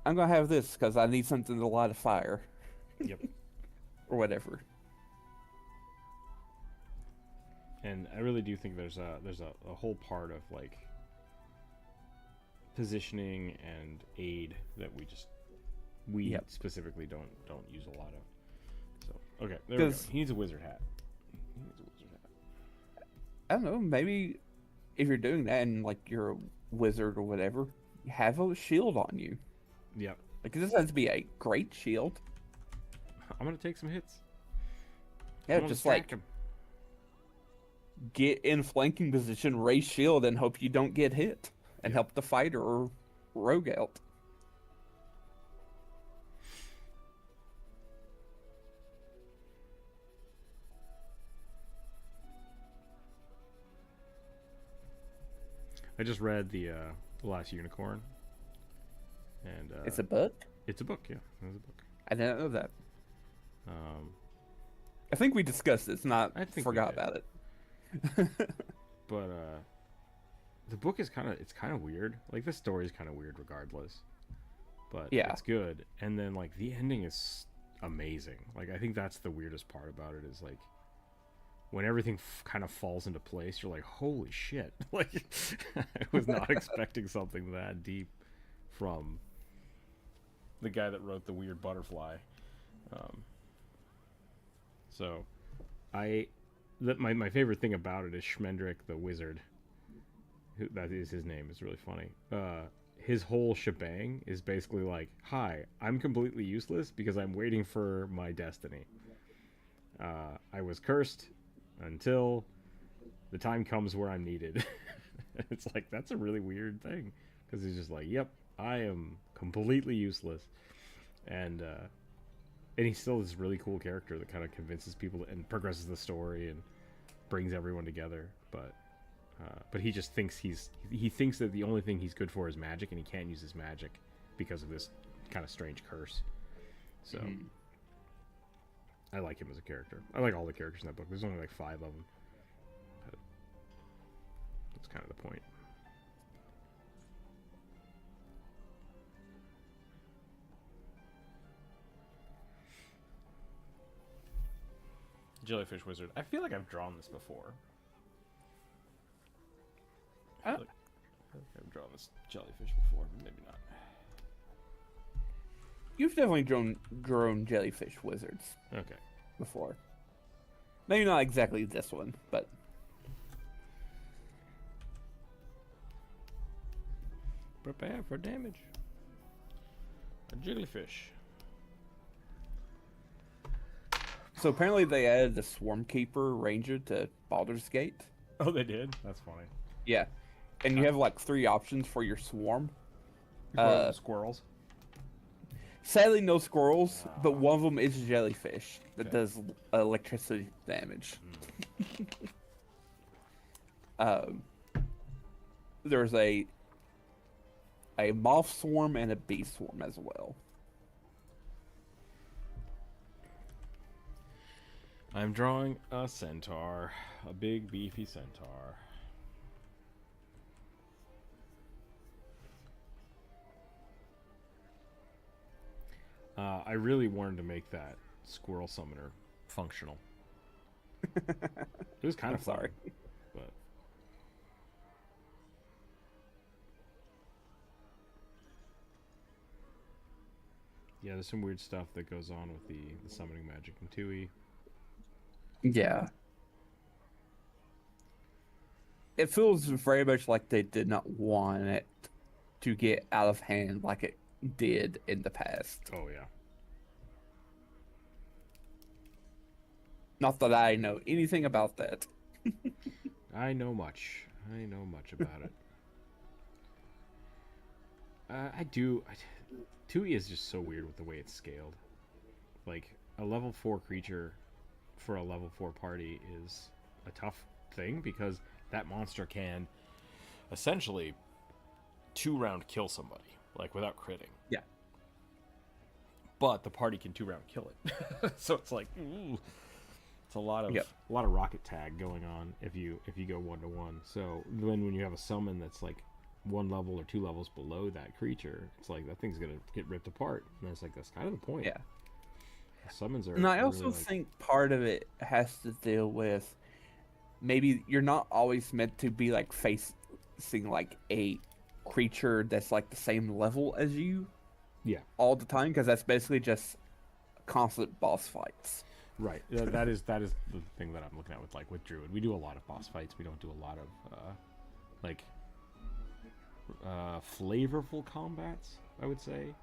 I'm going to have this because I need something to light a fire. Yep. Or whatever. And I really do think there's a whole part of like positioning and aid that we specifically don't use a lot of. So okay, there we go. He needs a wizard hat. I don't know, maybe if you're doing that and like you're a wizard or whatever, have a shield on you. Yep. Like, this has to be a great shield. I'm gonna take some hits. Yeah, I'm gonna just stack like 'em. get in flanking position, raise shield, and hope you don't get hit, and Yep. help the fighter or rogue out. I just read the Last Unicorn, and It's a book? it's a book. Yeah, it's a book. I didn't know that. Um, I think we discussed this, not I think we forgot did. about it. but the book is kind of weird. Like, the story is kind of weird regardless, but Yeah. it's good. And then like the ending is amazing. Like, I think that's the weirdest part about it, is like when everything kind of falls into place. You're like, holy shit! Like, I was not expecting something that deep from the guy that wrote the weird butterfly. So my favorite thing about it is Schmendrick the wizard, who, that is his name. It's really funny. His whole shebang is basically like, hi, I'm completely useless because I'm waiting for my destiny. I was cursed until the time comes where I'm needed. It's like, that's a really weird thing, because he's just like, yep, I am completely useless. And he's still this really cool character that kind of convinces people and progresses the story and brings everyone together. But he just thinks he thinks that the only thing he's good for is magic, and he can't use his magic because of this kind of strange curse. So I like him as a character. I like all the characters in that book. There's only like 5 of them. But that's kind of the point. Jellyfish Wizard. I feel like I've drawn this before. I feel like I've drawn this jellyfish before, but maybe not. You've definitely drawn jellyfish wizards Okay. before. Maybe not exactly this one, but Prepare for damage. A jigglyfish. so apparently they added the Swarm Keeper Ranger to Baldur's Gate. Oh, they did? That's funny. Yeah, and you have like 3 options for your swarm. Squirrels. Sadly, no squirrels, but one of them is a jellyfish that Okay. does electricity damage. There's a moth swarm and a bee swarm as well. I'm drawing a centaur. A big, beefy centaur. I really wanted to make that squirrel summoner functional. It was kind I'm of fun, sorry. but yeah, there's some weird stuff that goes on with the summoning magic in 2E. Yeah. It feels very much like they did not want it to get out of hand like it did in the past. Oh yeah. Not that I know anything about that. I know much. I know much about it. I do. 2E is just so weird with the way it's scaled. Like, a level 4 creature for a level 4 party is a tough thing, because that monster can essentially 2-round kill somebody, like, without critting. Yeah. But the party can 2-round kill it. So it's like, ooh. It's a lot of Yep. rocket tag going on if you go 1-to-1. So when you have a summon that's like 1 level or 2 levels below that creature, it's like that thing's gonna get ripped apart. And it's like, that's kind of the point. Yeah. Summons are. And I really, also like, think part of it has to deal with maybe you're not always meant to be like facing like a creature that's like the same level as you yeah, all the time, because that's basically just constant boss fights. right. That is the thing that I'm looking at with Druid. We do a lot of boss fights. We don't do a lot of like flavorful combats, I would say.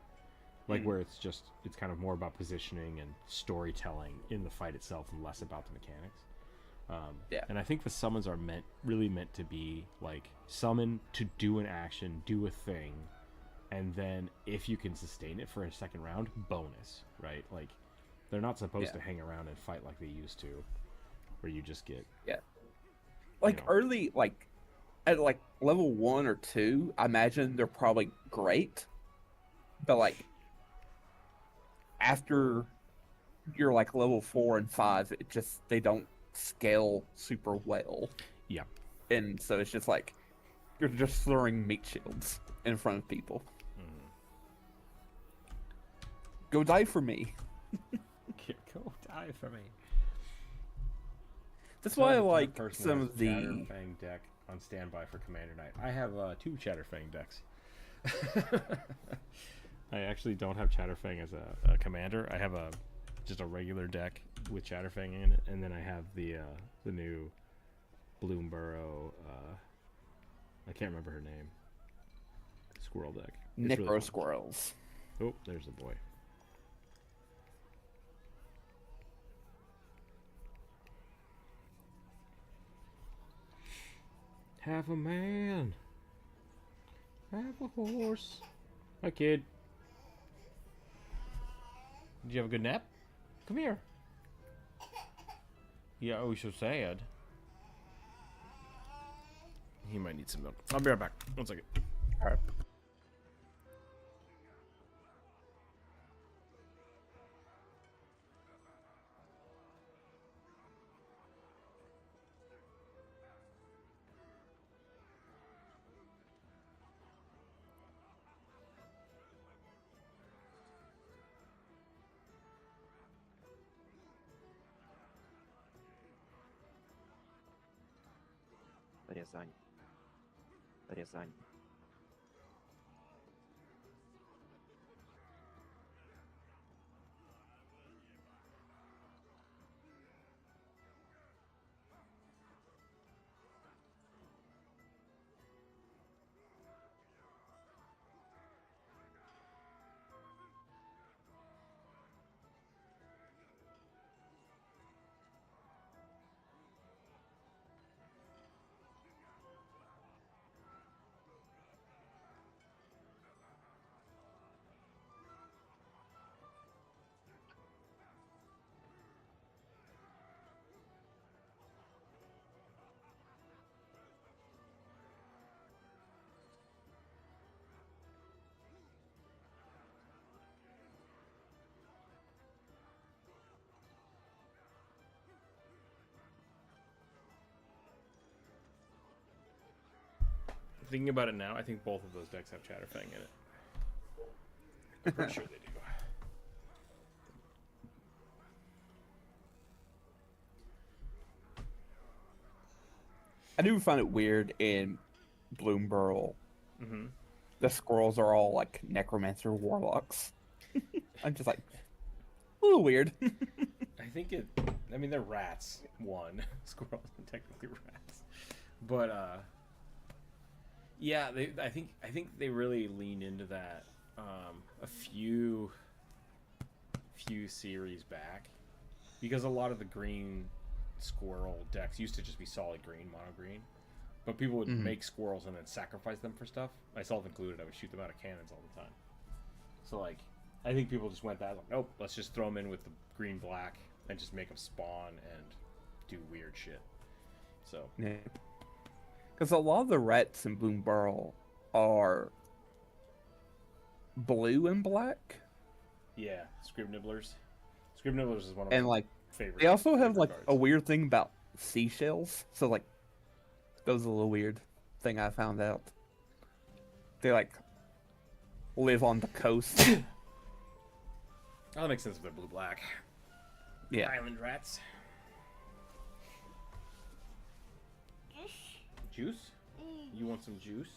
Like where it's kind of more about positioning and storytelling in the fight itself and less about the mechanics. Yeah. And I think the summons are really meant to be like summon to do an action, do a thing, and then if you can sustain it for a second round, bonus, right? Like they're not supposed to hang around and fight like they used to, where you just get like early, like at like level 1 or 2. I imagine they're probably great, but like after you're like level 4 and 5, they don't scale super well. Yeah. And so it's just like you're just throwing meat shields in front of people. Go die for me. Go die for me. That's why I like some of the Chatterfang deck on standby for Commander Night. I have 2 Chatterfang decks. I actually don't have Chatterfang as a commander. I have just a regular deck with Chatterfang in it, and then I have the new Bloomborough. I can't remember her name. Squirrel deck. Necro really Squirrels. Oh, there's the boy. Have a man. Have a horse. Hi, kid. Did you have a good nap? Come here. Yeah, oh, he's so sad. He might need some milk. I'll be right back. 1 second. All right. Рязань. Рязань. Thinking about it now, I think both of those decks have Chatterfang in it. I'm pretty sure they do. I do find it weird in Bloomborough. Mm-hmm. The squirrels are all like necromancer warlocks. I'm just like, a little weird. I think I mean, they're rats. Squirrels are technically rats, but yeah, I think they really leaned into that a few series back, because a lot of the green squirrel decks used to just be solid green, mono green, but people would make squirrels and then sacrifice them for stuff, myself included. I would shoot them out of cannons all the time. So like, I think people just went that like, nope, let's just throw them in with the green black and just make them spawn and do weird shit. So Yeah, because a lot of the rats in Bloomborough are blue and black. yeah, Scrib Nibblers. Scrib Nibblers is one of And my like, favorite. they also have favorite like cards. a weird thing about seashells. So like, that was a little weird thing I found out. They like live on the coast. Oh, that makes sense if they're blue black. Yeah. Island rats. Juice? You want some juice?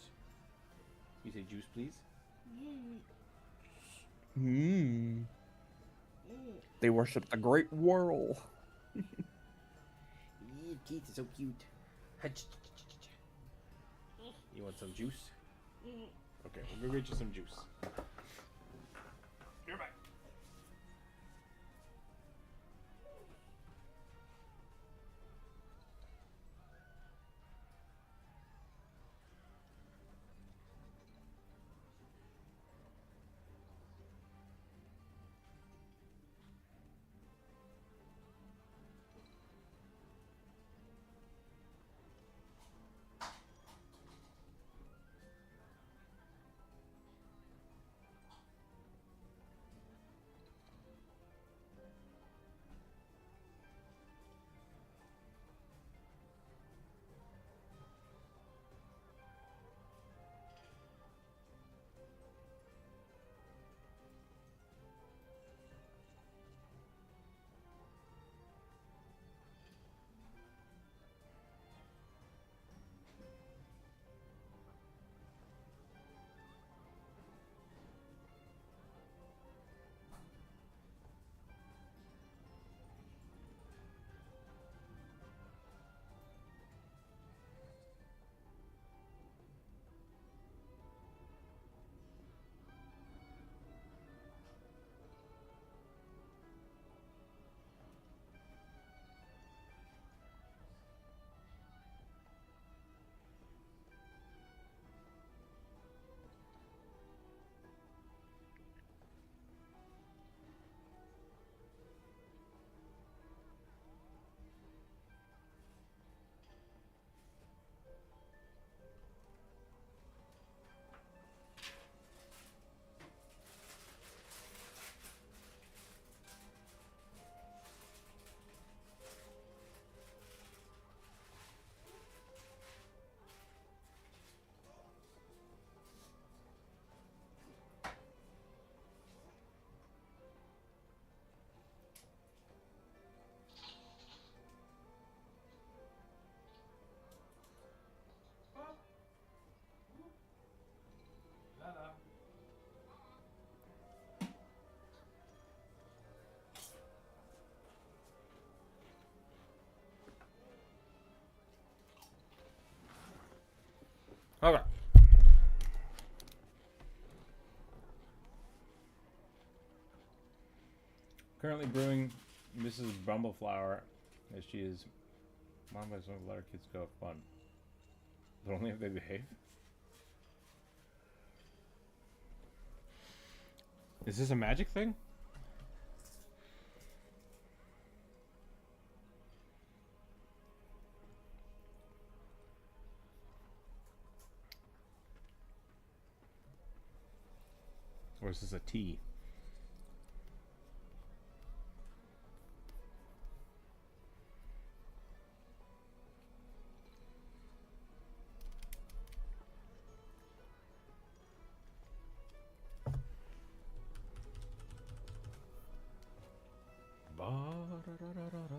You say juice, please? They worship the great whirl. Teeth are so cute. You want some juice? Okay, we'll go get you some juice. You're back. Okay. Currently brewing Mrs. Brumbleflower, as she is. Mom doesn't let her kids go have fun, but only if they behave. Is this a magic thing? Or is this a tea? Ba-da-da-da-da-da.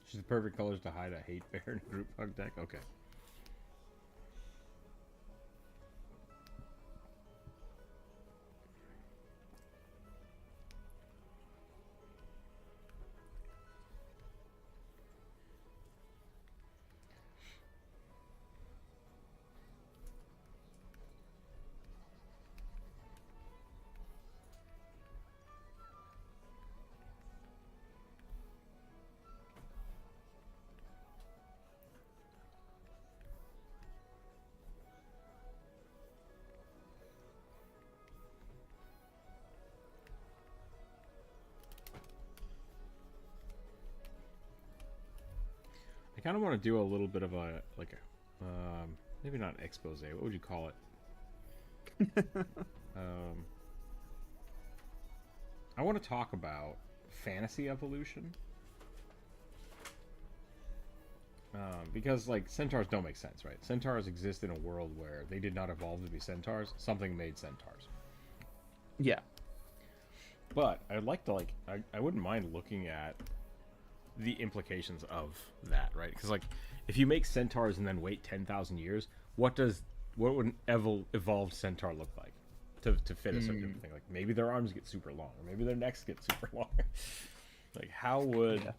She's the perfect colors to hide a hate bear in a group hug deck. Okay. I kind of want to do a little bit of a maybe not an expose. What would you call it? I want to talk about fantasy evolution because like centaurs don't make sense, right? Centaurs exist in a world where they did not evolve to be centaurs. Something made centaurs. Yeah. But I'd like to I wouldn't mind looking at the implications of that, right? Because like, if you make centaurs and then wait 10,000 years, what would an evolved centaur look like to fit a certain thing? Like maybe their arms get super long, or maybe their necks get super long. Like how would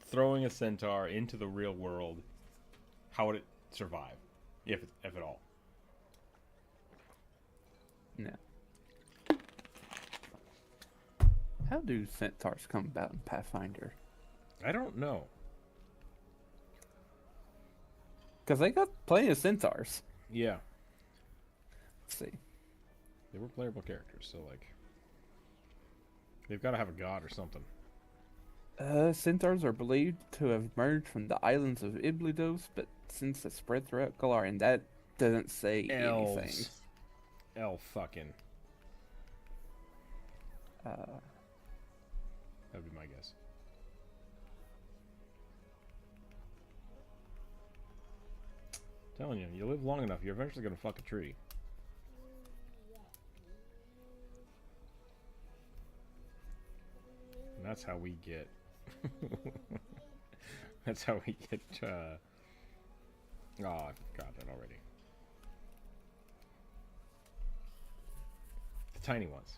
throwing a centaur into the real world, how would it survive, if at all? No. How do centaurs come about in Pathfinder? I don't know. Because they got plenty of centaurs. Yeah, Let's see. they were playable characters, so like they've got to have a god or something. Centaurs are believed to have emerged from the islands of Iblidos, but since it spread throughout Galarian, that doesn't say anything. Elves. Elf fucking. That'd be my guess. Telling you, you live long enough, you're eventually gonna fuck a tree. And that's how we get. That's how we get. Oh, I forgot that already. The tiny ones.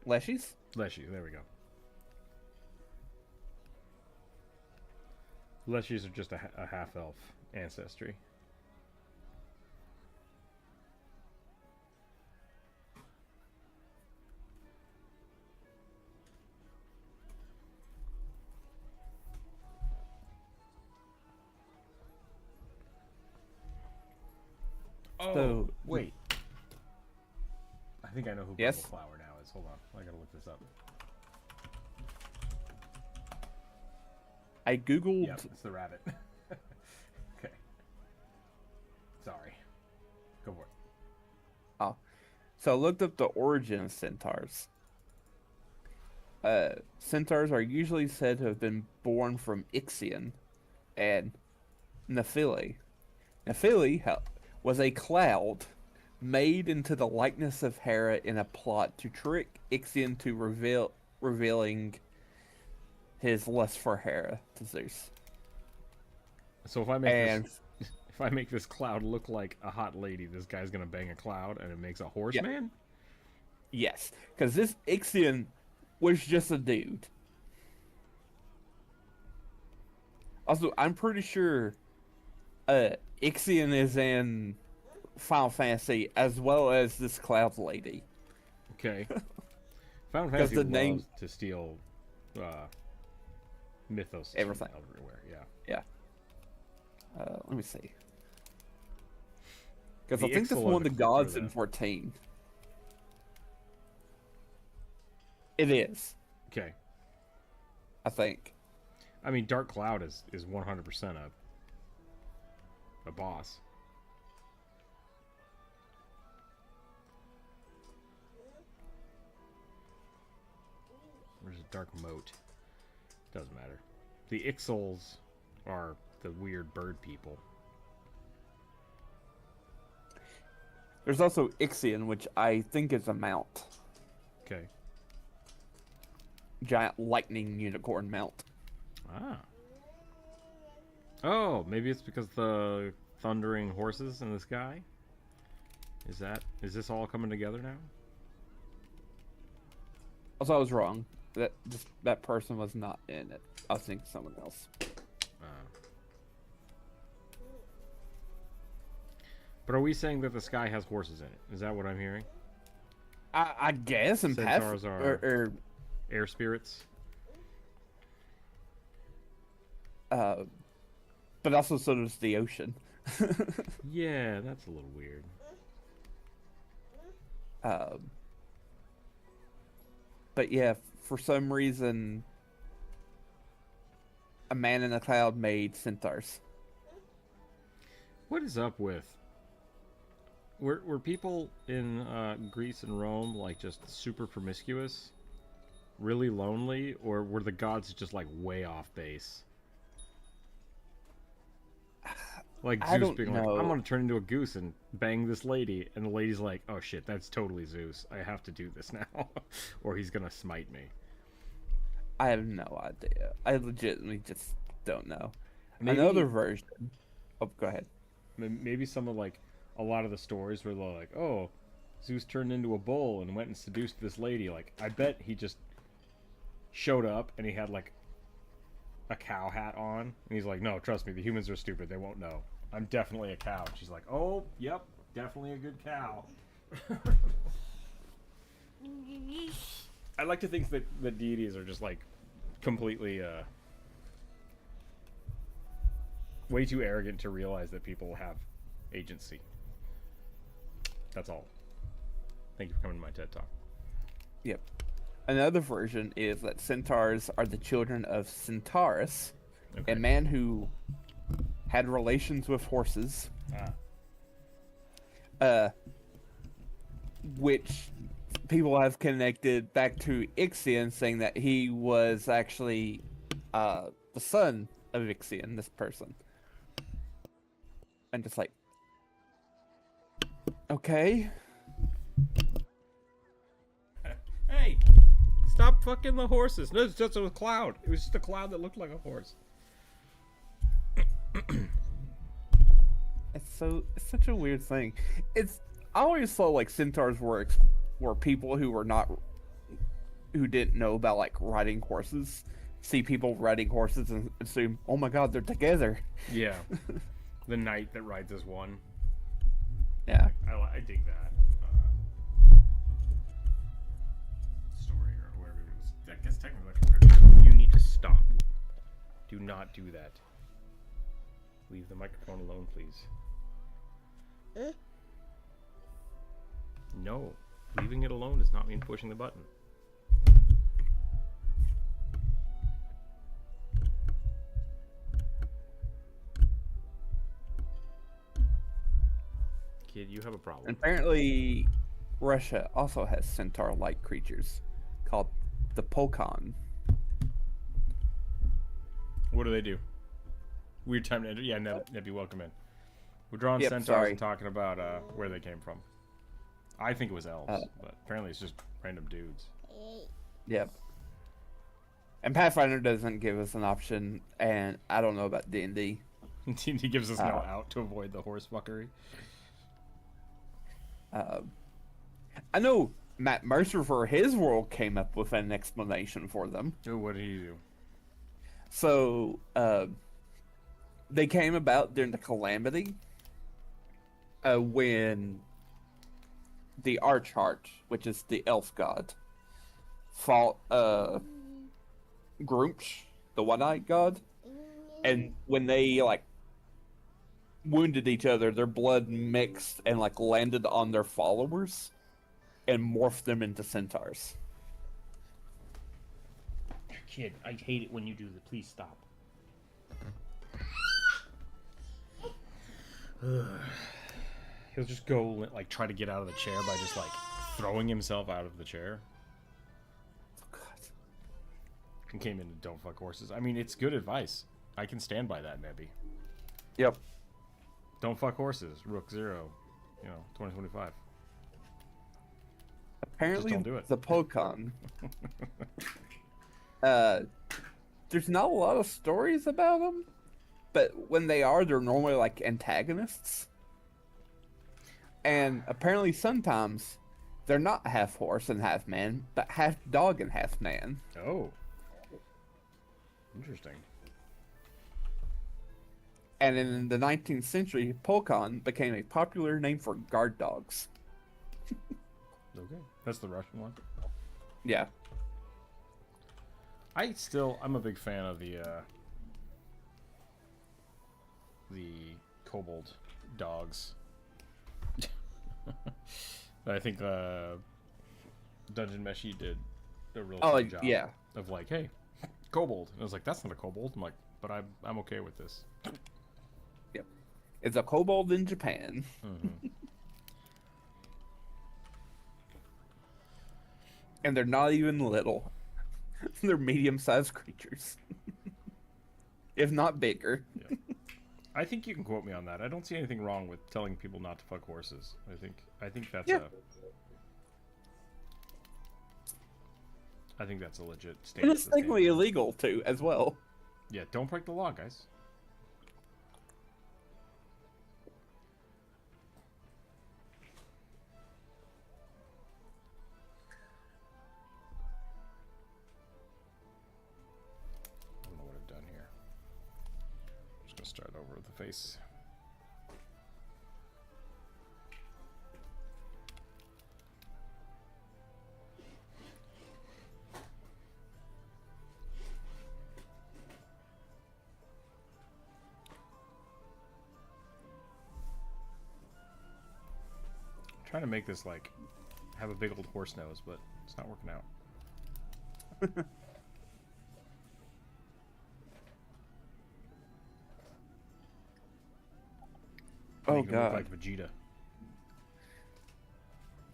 Leshies? Leshies, there we go. Leshies are just a half-elf ancestry. Oh, So- wait. I think I know who Yes? Purple Flower now is. Hold on, I gotta look this up. I googled. Yep, it's the rabbit. Okay. Sorry. Go for it. So I looked up the origin of centaurs. Centaurs are usually said to have been born from Ixion and Nephili. Nephili was a cloud made into the likeness of Hera in a plot to trick Ixion to revealing his lust for Hera to Zeus. So if I make this cloud look like a hot lady, this guy's gonna bang a cloud, and it makes a horseman. Yes, because this Ixion was just a dude. Also, I'm pretty sure Ixion is in Final Fantasy as well as this cloud lady. Okay. Final Fantasy the loves name- to steal mythos Everything. from everywhere. Yeah. Let me see. Because The I think that's Ixal one are of the the gods cooler, in though. 14. It is, Okay. I think. I mean, Dark Cloud is 100% a boss. There's a dark moat. Doesn't matter. The Ixals are the weird bird people. There's also Ixion, which I think is a mount. Okay. Giant lightning unicorn mount. Ah. Oh, maybe it's because the thundering horses in the sky? Is this all coming together now? Also, I was wrong. That person was not in it. I was thinking someone else. But are we saying that the sky has horses in it? Is that what I'm hearing? I guess in Centaurs are- or Air spirits? but also so does the ocean. Yeah, that's a little weird. But yeah, for some reason, a man in a cloud made centaurs. What is up with... Were people in Greece and Rome, like, just super promiscuous? Really lonely? Or were the gods just, like, way off base? Like I Zeus don't being know. like, I'm gonna turn into a goose and bang this lady, and the lady's like, oh shit, that's totally Zeus. I have to do this now, or he's gonna smite me. I have no idea. I legitimately just don't know. Maybe Another version. Oh, go ahead. maybe some of like a lot of the stories where they're like, oh, Zeus turned into a bull and went and seduced this lady. Like, I bet he just showed up and he had like a cow hat on, and he's like, no, trust me, the humans are stupid. They won't know. I'm definitely a cow. And she's like, oh, yep, definitely a good cow. I like to think that the deities are just like completely way too arrogant to realize that people have agency. That's all. Thank you for coming to my TED Talk. Yep. Another version is that centaurs are the children of Centaurus, Okay. a man who had relations with horses, which people have connected back to Ixion, saying that he was actually the son of Ixion, this person. And just like, okay. Hey, stop fucking the horses. No, it's just a cloud. It was just a cloud that looked like a horse. It's such a weird thing. I always thought like centaurs were people who didn't know about like riding horses, see people riding horses and assume, oh my god, they're together. Yeah. The knight that rides as one. Yeah. I dig that. Story or whatever it was. I guess technically you need to stop. Do not do that. Leave the microphone alone, please. No. Leaving it alone does not mean pushing the button. Kid, you have a problem. And apparently, Russia also has centaur-like creatures called the Pokon. What do they do? Weird time to enter. Yeah, Nebby, welcome in. We're drawing Yep, centaurs sorry. and talking about where they came from. I think it was elves, but apparently it's just random dudes. Yep. And Pathfinder doesn't give us an option, and I don't know about D&D. He gives us no out to avoid the horse fuckery. I know Matt Mercer for his world came up with an explanation for them. Oh, what did he do? So, they came about during the Calamity, when the Archheart, which is the elf god, fought Grumsh, the one-eyed god, and when they like wounded each other, their blood mixed and like landed on their followers and morphed them into centaurs. Kid, I hate it when you do that. Please stop. He'll just go like try to get out of the chair by just like throwing himself out of the chair. God. And came into don't fuck horses. I mean, it's good advice. I can stand by that, Nebby. Yep. Don't fuck horses. Rook 0. 2025. Apparently, Just don't do it. the Pokon. There's not a lot of stories about them, but when they are, they're normally like antagonists. And apparently, sometimes they're not half horse and half man, but half dog and half man. Oh. Interesting. And in the 19th century, Pokon became a popular name for guard dogs. Okay. That's the Russian one. Yeah. I'm a big fan of the kobold dogs. I think Dungeon Meshi did a real good job yeah. of like, hey, kobold. And I was like, that's not a kobold. I'm like, but I'm okay with this. Yep. It's a kobold in Japan. Mm-hmm. And they're not even little. They're medium-sized creatures. If not bigger. Yeah. I think you can quote me on that. I don't see anything wrong with telling people not to fuck horses. I think that's I think that's a legit And statement. it's technically illegal too, as well. Yeah, don't break the law, guys. I don't know what I've done here. I'm just gonna start over with the face. Trying to make this like have a big old horse nose, but it's not working out. Oh Make him look god. like Vegeta.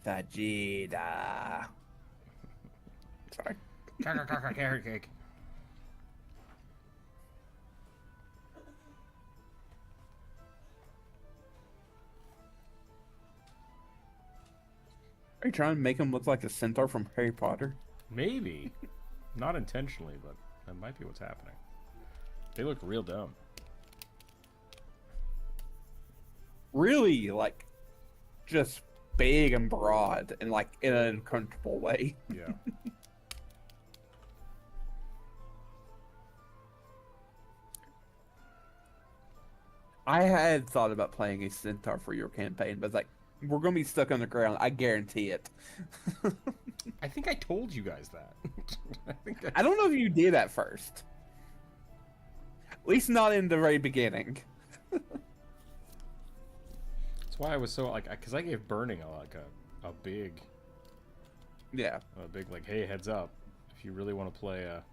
Vegeta. Sorry. Carrot cake. Are you trying to make him look like the centaur from Harry Potter? Maybe. Not intentionally, but that might be what's happening. They look real dumb. Really, like, just big and broad and like in an uncomfortable way. Yeah. I had thought about playing a centaur for your campaign, but it's like, we're gonna be stuck on the ground. I guarantee it. I think I told you guys that. I don't know if you did at first. At least not in the very beginning. That's why I was so like, because I gave Burning a big Yeah. like, hey, heads up, if you really want to play a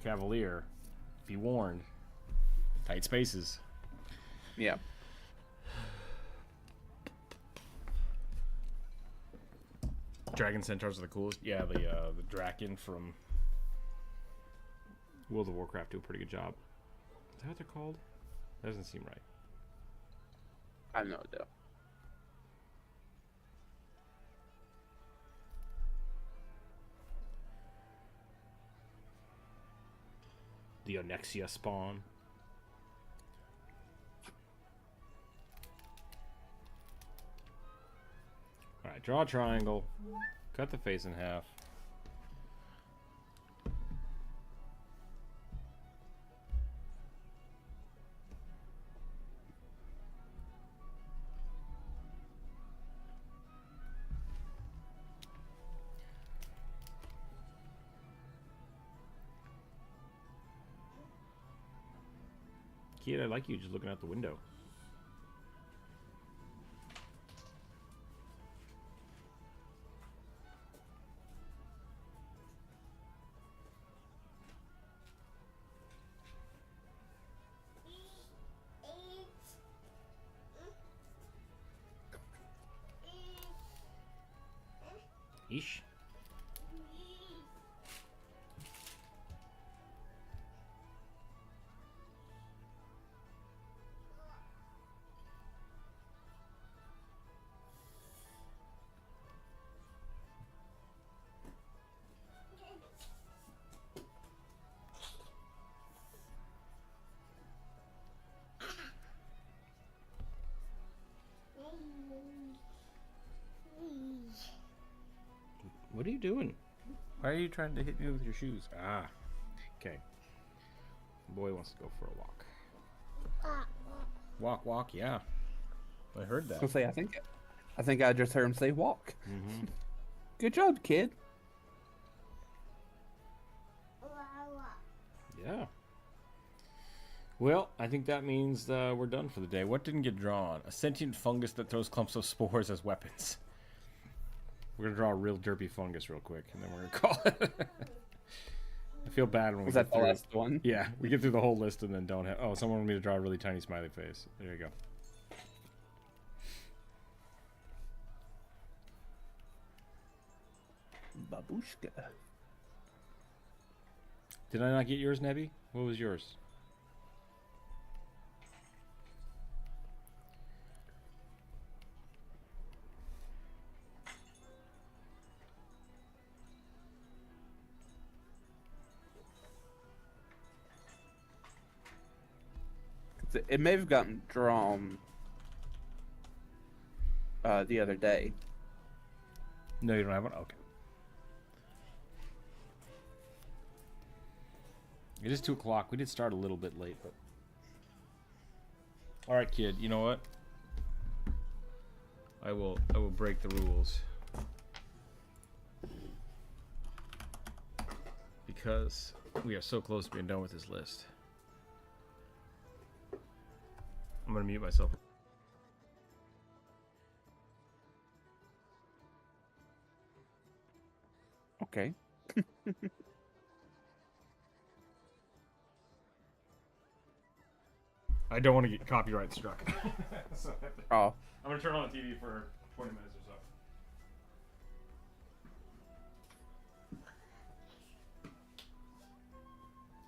Cavalier, be warned, tight spaces. Yeah. Dragon Centaurs are the coolest. Yeah, the Draken from World of Warcraft do a pretty good job. Is that what they're called? That doesn't seem right. I have no idea. The Onyxia spawn. Alright, draw a triangle. Cut the face in half. Kid, I like you just looking out the window. Ish. What are you doing? Why are you trying to hit me with your shoes? Ah, okay. Boy wants to go for a walk. Walk, yeah. I heard that. I was gonna say, I think I just heard him say walk. Mm-hmm. Good job, kid. Yeah. Well, I think that means we're done for the day. What didn't get drawn? A sentient fungus that throws clumps of spores as weapons. We're going to draw a real derpy fungus real quick, and then we're going to call it. I feel bad when we Was get that the through. last one? Yeah, we get through the whole list and then don't have... Oh, someone wanted me to draw a really tiny smiley face. There you go. Babushka. Did I not get yours, Nebby? What was yours? It may have gotten drawn the other day. No, you don't have one? Okay. It is 2 o'clock. We did start a little bit late, but... Alright, kid. You know what? I will break the rules. Because we are so close to being done with this list. I'm gonna mute myself. Okay. I don't want to get copyright struck. So Oh. I'm gonna turn on the TV for 20 minutes or so.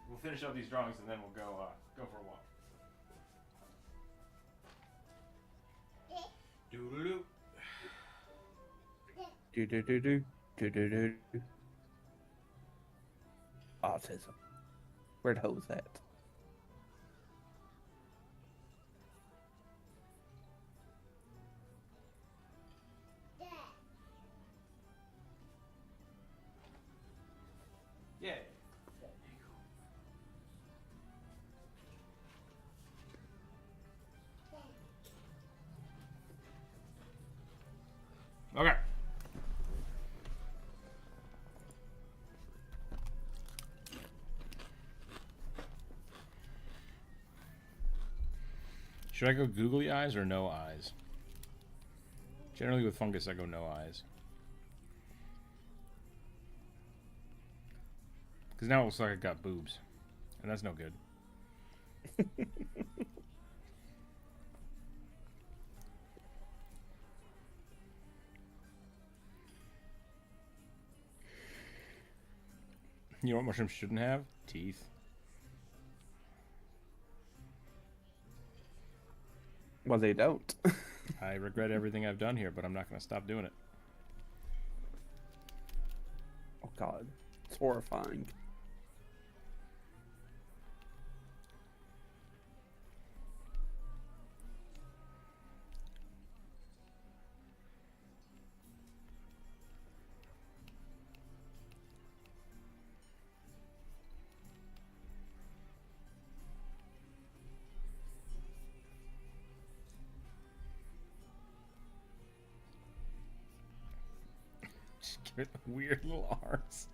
We'll finish up these drawings and then we'll go for a walk. Doo-doo-doo. Do. Autism. Where'd Ho's at? Yeah. Okay. Should I go googly eyes or no eyes? Generally with fungus, I go no eyes. Because now it looks like I got boobs. And that's no good. You know what mushrooms shouldn't have? Teeth. Well, they don't. I regret everything I've done here, but I'm not going to stop doing it. Oh, God. It's horrifying. Just give it weird little arms.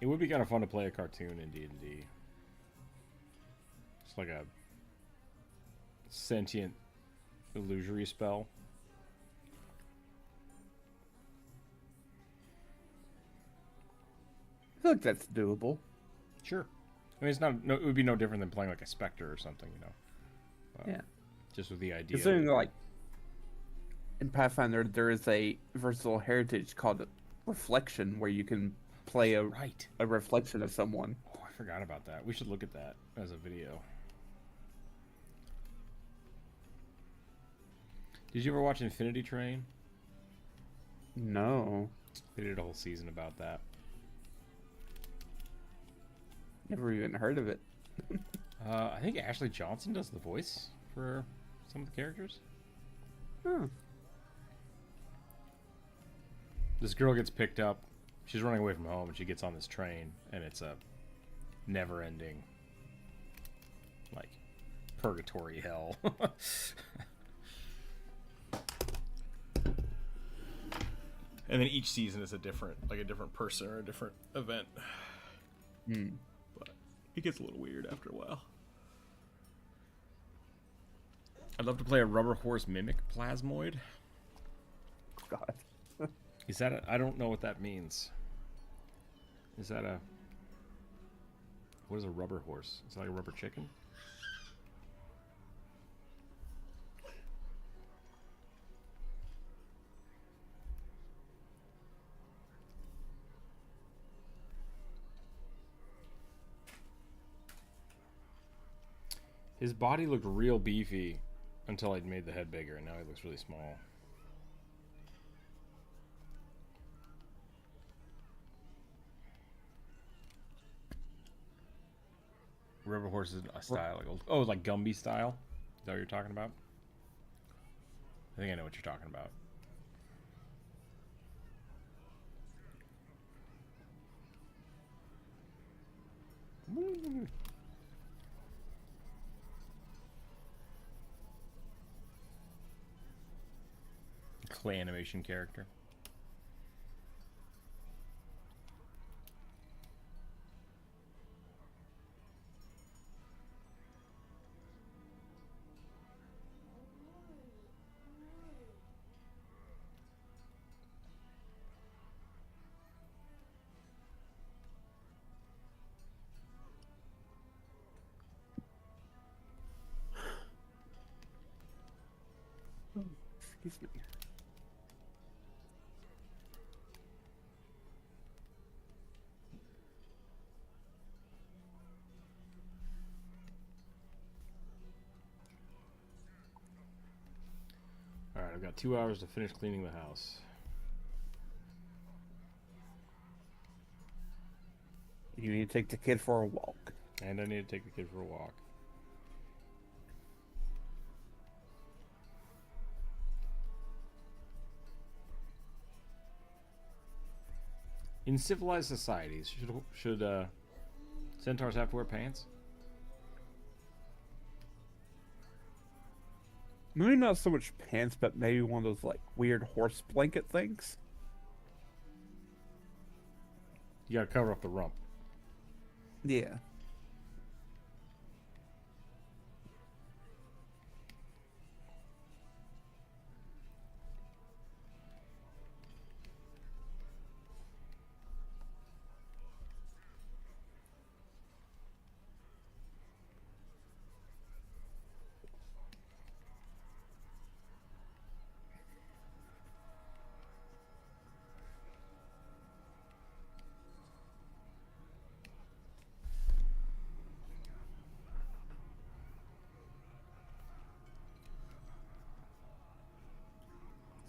It would be kind of fun to play a cartoon in D&D. It's like a sentient illusory spell. I feel like that's doable. Sure. I mean, it's not. No, it would be no different than playing like a specter or something, you know. Yeah. Just with the idea. Considering, like, in Pathfinder, there is a versatile heritage called Reflection, where you can play a reflection of someone. Oh, I forgot about that. We should look at that as a video. Did you ever watch Infinity Train? No. They did a whole season about that. Never even heard of it. I think Ashley Johnson does the voice for some of the characters. Huh. This girl gets picked up. She's running away from home, and she gets on this train, and it's a never-ending, like, purgatory hell. And then each season is a different person or a different event. But it gets a little weird after a while. I'd love to play a rubber horse mimic plasmoid. God. Is that I don't know what that means. Is that a... What is a rubber horse? Is that like a rubber chicken? His body looked real beefy until I'd made the head bigger, and now he looks really small. River horse is a style. Like old, oh, like Gumby style? Is that what you're talking about? I think I know what you're talking about. Clay animation character. Excuse me. Alright, I've got 2 hours to finish cleaning the house. You need to take the kid for a walk. And I need to take the kid for a walk. In civilized societies, should centaurs have to wear pants? Maybe not so much pants, but maybe one of those like weird horse blanket things. You gotta cover up the rump. Yeah.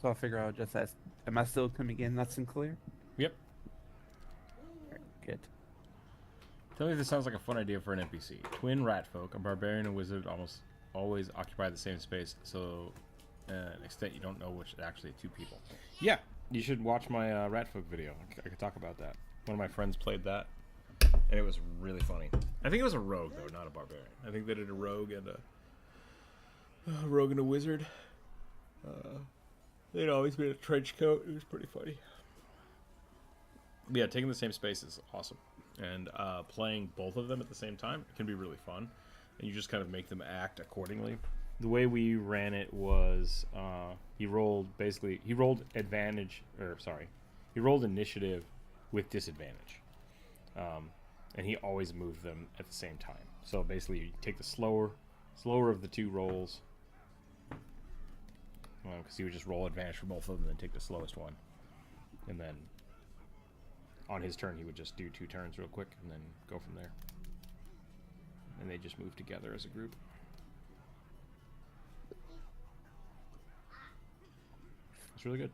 So I'll figure out just ask, am I still coming in nice and clear? Yep. Good. Tell me if this sounds like a fun idea for an NPC. Twin rat folk, a barbarian and wizard almost always occupy the same space, so an extent you don't know which actually two people. Yeah, you should watch my rat folk video. I could talk about that. One of my friends played that, and it was really funny. I think it was a rogue though, not a barbarian. I think they did a rogue and a wizard. They'd always been a trench coat. It was pretty funny. Yeah, taking the same space is awesome. And playing both of them at the same time can be really fun. And you just kind of make them act accordingly. The way we ran it was he rolled initiative with disadvantage. And he always moved them at the same time. So basically you take the slower of the two rolls. Because he would just roll advantage for both of them and then take the slowest one. And then on his turn, he would just do 2 turns real quick and then go from there. And they just move together as a group. It's really good.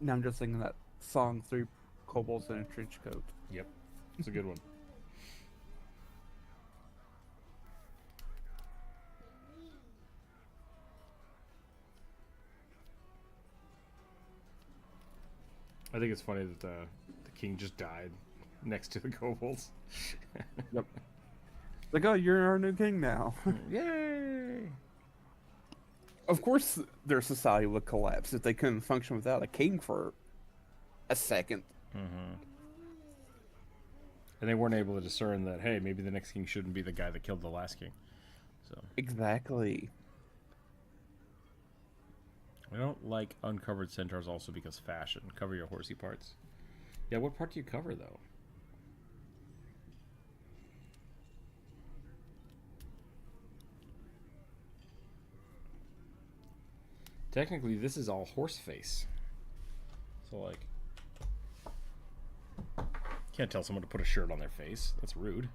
Now I'm just singing that song, 3 kobolds in a trench coat. Yep. It's a good one. I think it's funny that the king just died next to the kobolds. Yep. Like, oh, you're our new king now. Yay! Of course, their society would collapse if they couldn't function without a king for a second. Mm-hmm. And they weren't able to discern that, hey, maybe the next king shouldn't be the guy that killed the last king. So Exactly. I don't like uncovered centaurs also because fashion. Cover your horsey parts. Yeah, what part do you cover, though? Technically, this is all horse face. So, like... Can't tell someone to put a shirt on their face. That's rude.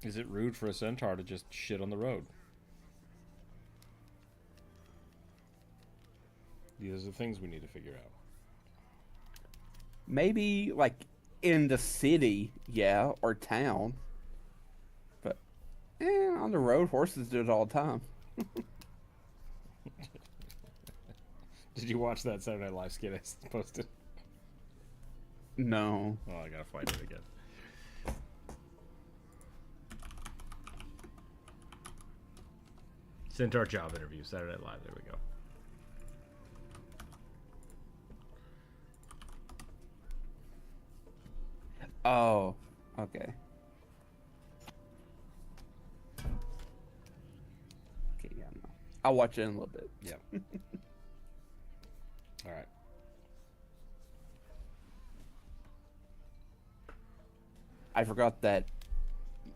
Is it rude for a centaur to just shit on the road? These are the things we need to figure out. Maybe like in the city, yeah, or town. But on the road, horses do it all the time. Did you watch that Saturday Night Live skit I posted? No. Oh, I gotta find it again. Centaur job interview, Saturday Night Live. There we go. Oh, okay. Okay, yeah, no. I'll watch it in a little bit. Yep. All right. I forgot that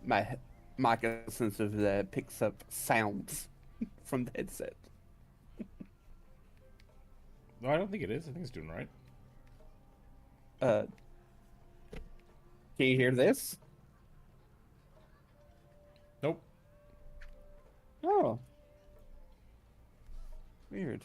my mic is sensitive that picks up sounds from the headset. No, I don't think it is. I think it's doing right. Can you hear this? Nope. Oh. Weird.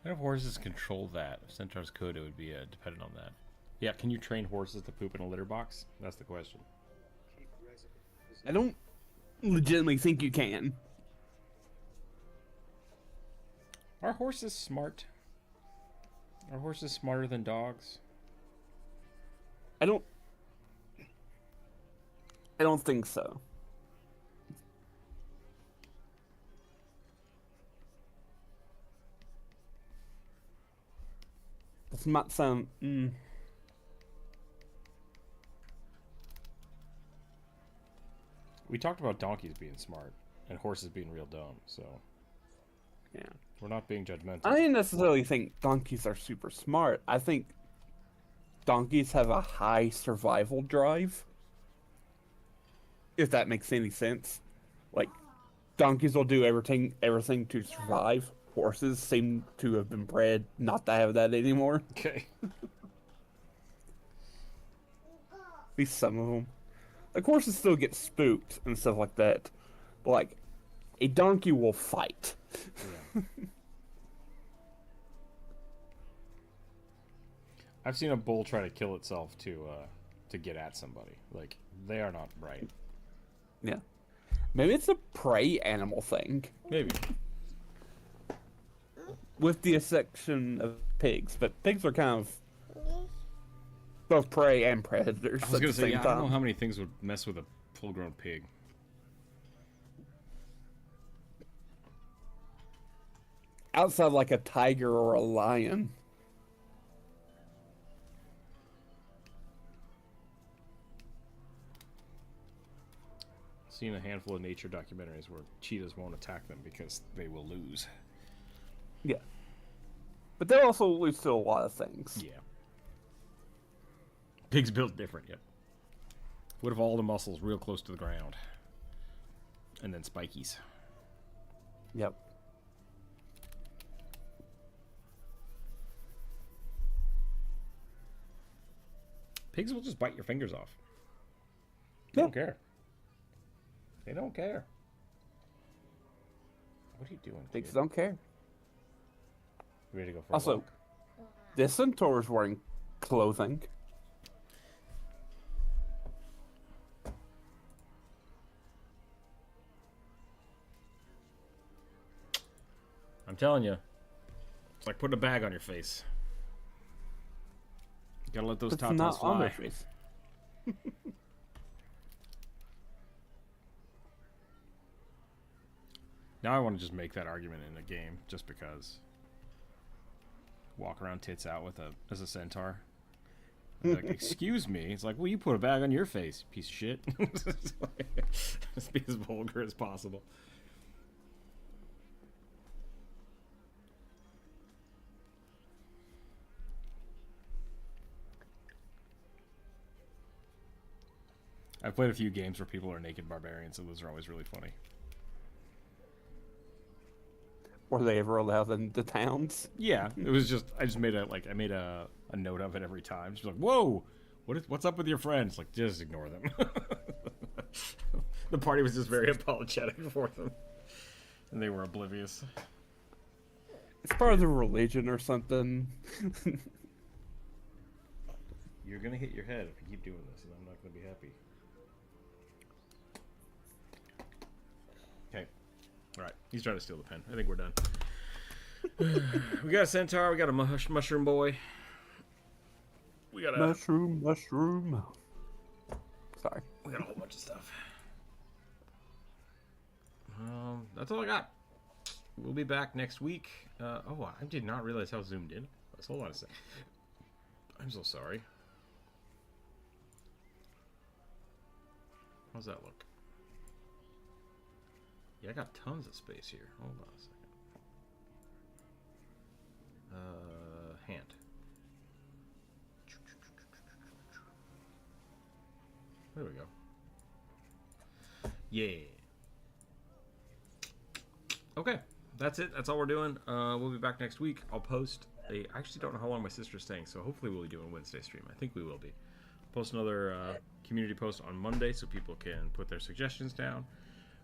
I don't know if horses control that. If centaurs could, it would be dependent on that. Yeah, can you train horses to poop in a litter box? That's the question. I don't legitimately think you can. Are horses smart? Are horses smarter than dogs? I don't think so. This might sound. We talked about donkeys being smart and horses being real dumb, so Yeah. we're not being judgmental. I didn't necessarily think donkeys are super smart. I think donkeys have a high survival drive. If that makes any sense. Like, donkeys will do everything to survive. Horses seem to have been bred not to have that anymore. Okay. At least some of them. Like, horses still get spooked and stuff like that. But, like, a donkey will fight. Yeah. I've seen a bull try to kill itself to get at somebody. Like, they are not right. Yeah. Maybe it's a prey animal thing. Maybe. With the exception of pigs. But pigs are kind of both prey and predators I was at gonna the say, same yeah, I don't know time. how many things would mess with a full-grown pig. Outside like a tiger or a lion. Seen a handful of nature documentaries where cheetahs won't attack them because they will lose. Yeah. But they're also lose to a lot of things. Yeah. Pigs built different, yep. What if all the muscles real close to the ground? And then spikies. Yep. Pigs will just bite your fingers off. They Yeah. don't care. They don't care. What are you doing, Pigs kid? don't care. You ready to go for a Also, walk? this centaur is wearing clothing. I'm telling you. It's like putting a bag on your face. You gotta let those It's tatas not on fly. their face. Now I want to just make that argument in a game, just because. Walk around tits out as a centaur. Like, excuse me. It's like, well, you put a bag on your face, piece of shit. Just be as vulgar as possible. I've played a few games where people are naked barbarians, and those are always really funny. Were they ever allowed into towns? Yeah, it was just I made a note of it every time. She's like, "Whoa, what's up with your friends?" Like, just ignore them. The party was just very apologetic for them, and they were oblivious. It's part of the religion or something. You're gonna hit your head if you keep doing this, and I'm not gonna be happy. Okay, all right. He's trying to steal the pen. I think we're done. We got a centaur. We got a mushroom boy. We got a mushroom. Sorry. We got a whole bunch of stuff. That's all I got. We'll be back next week. Oh, I did not realize how zoomed in. Let's hold on a sec. I'm so sorry. How's that look? Yeah, I got tons of space here. Hold on a second. Hand. There we go. Yeah. Okay, that's it. That's all we're doing. We'll be back next week. I'll post I actually don't know how long my sister's staying, so hopefully we'll be doing a Wednesday stream. I think we will be. Post another community post on Monday so people can put their suggestions down.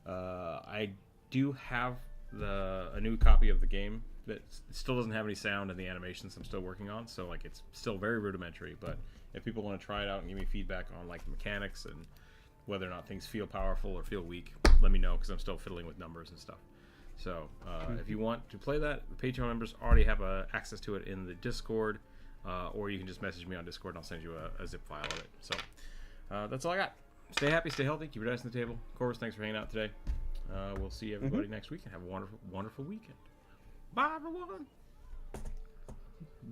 I do have a new copy of the game that still doesn't have any sound and the animations I'm still working on, so like it's still very rudimentary, but if people want to try it out and give me feedback on like the mechanics and whether or not things feel powerful or feel weak, let me know, because I'm still fiddling with numbers and stuff. So if you want to play that, the Patreon members already have access to it in the Discord, or you can just message me on Discord and I'll send you a zip file of it. So that's all I got. Stay happy, stay healthy, keep your dice on the table. Corvus, thanks for hanging out today. We'll see everybody next weekend. Have a wonderful, wonderful weekend. Bye, everyone.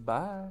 Bye.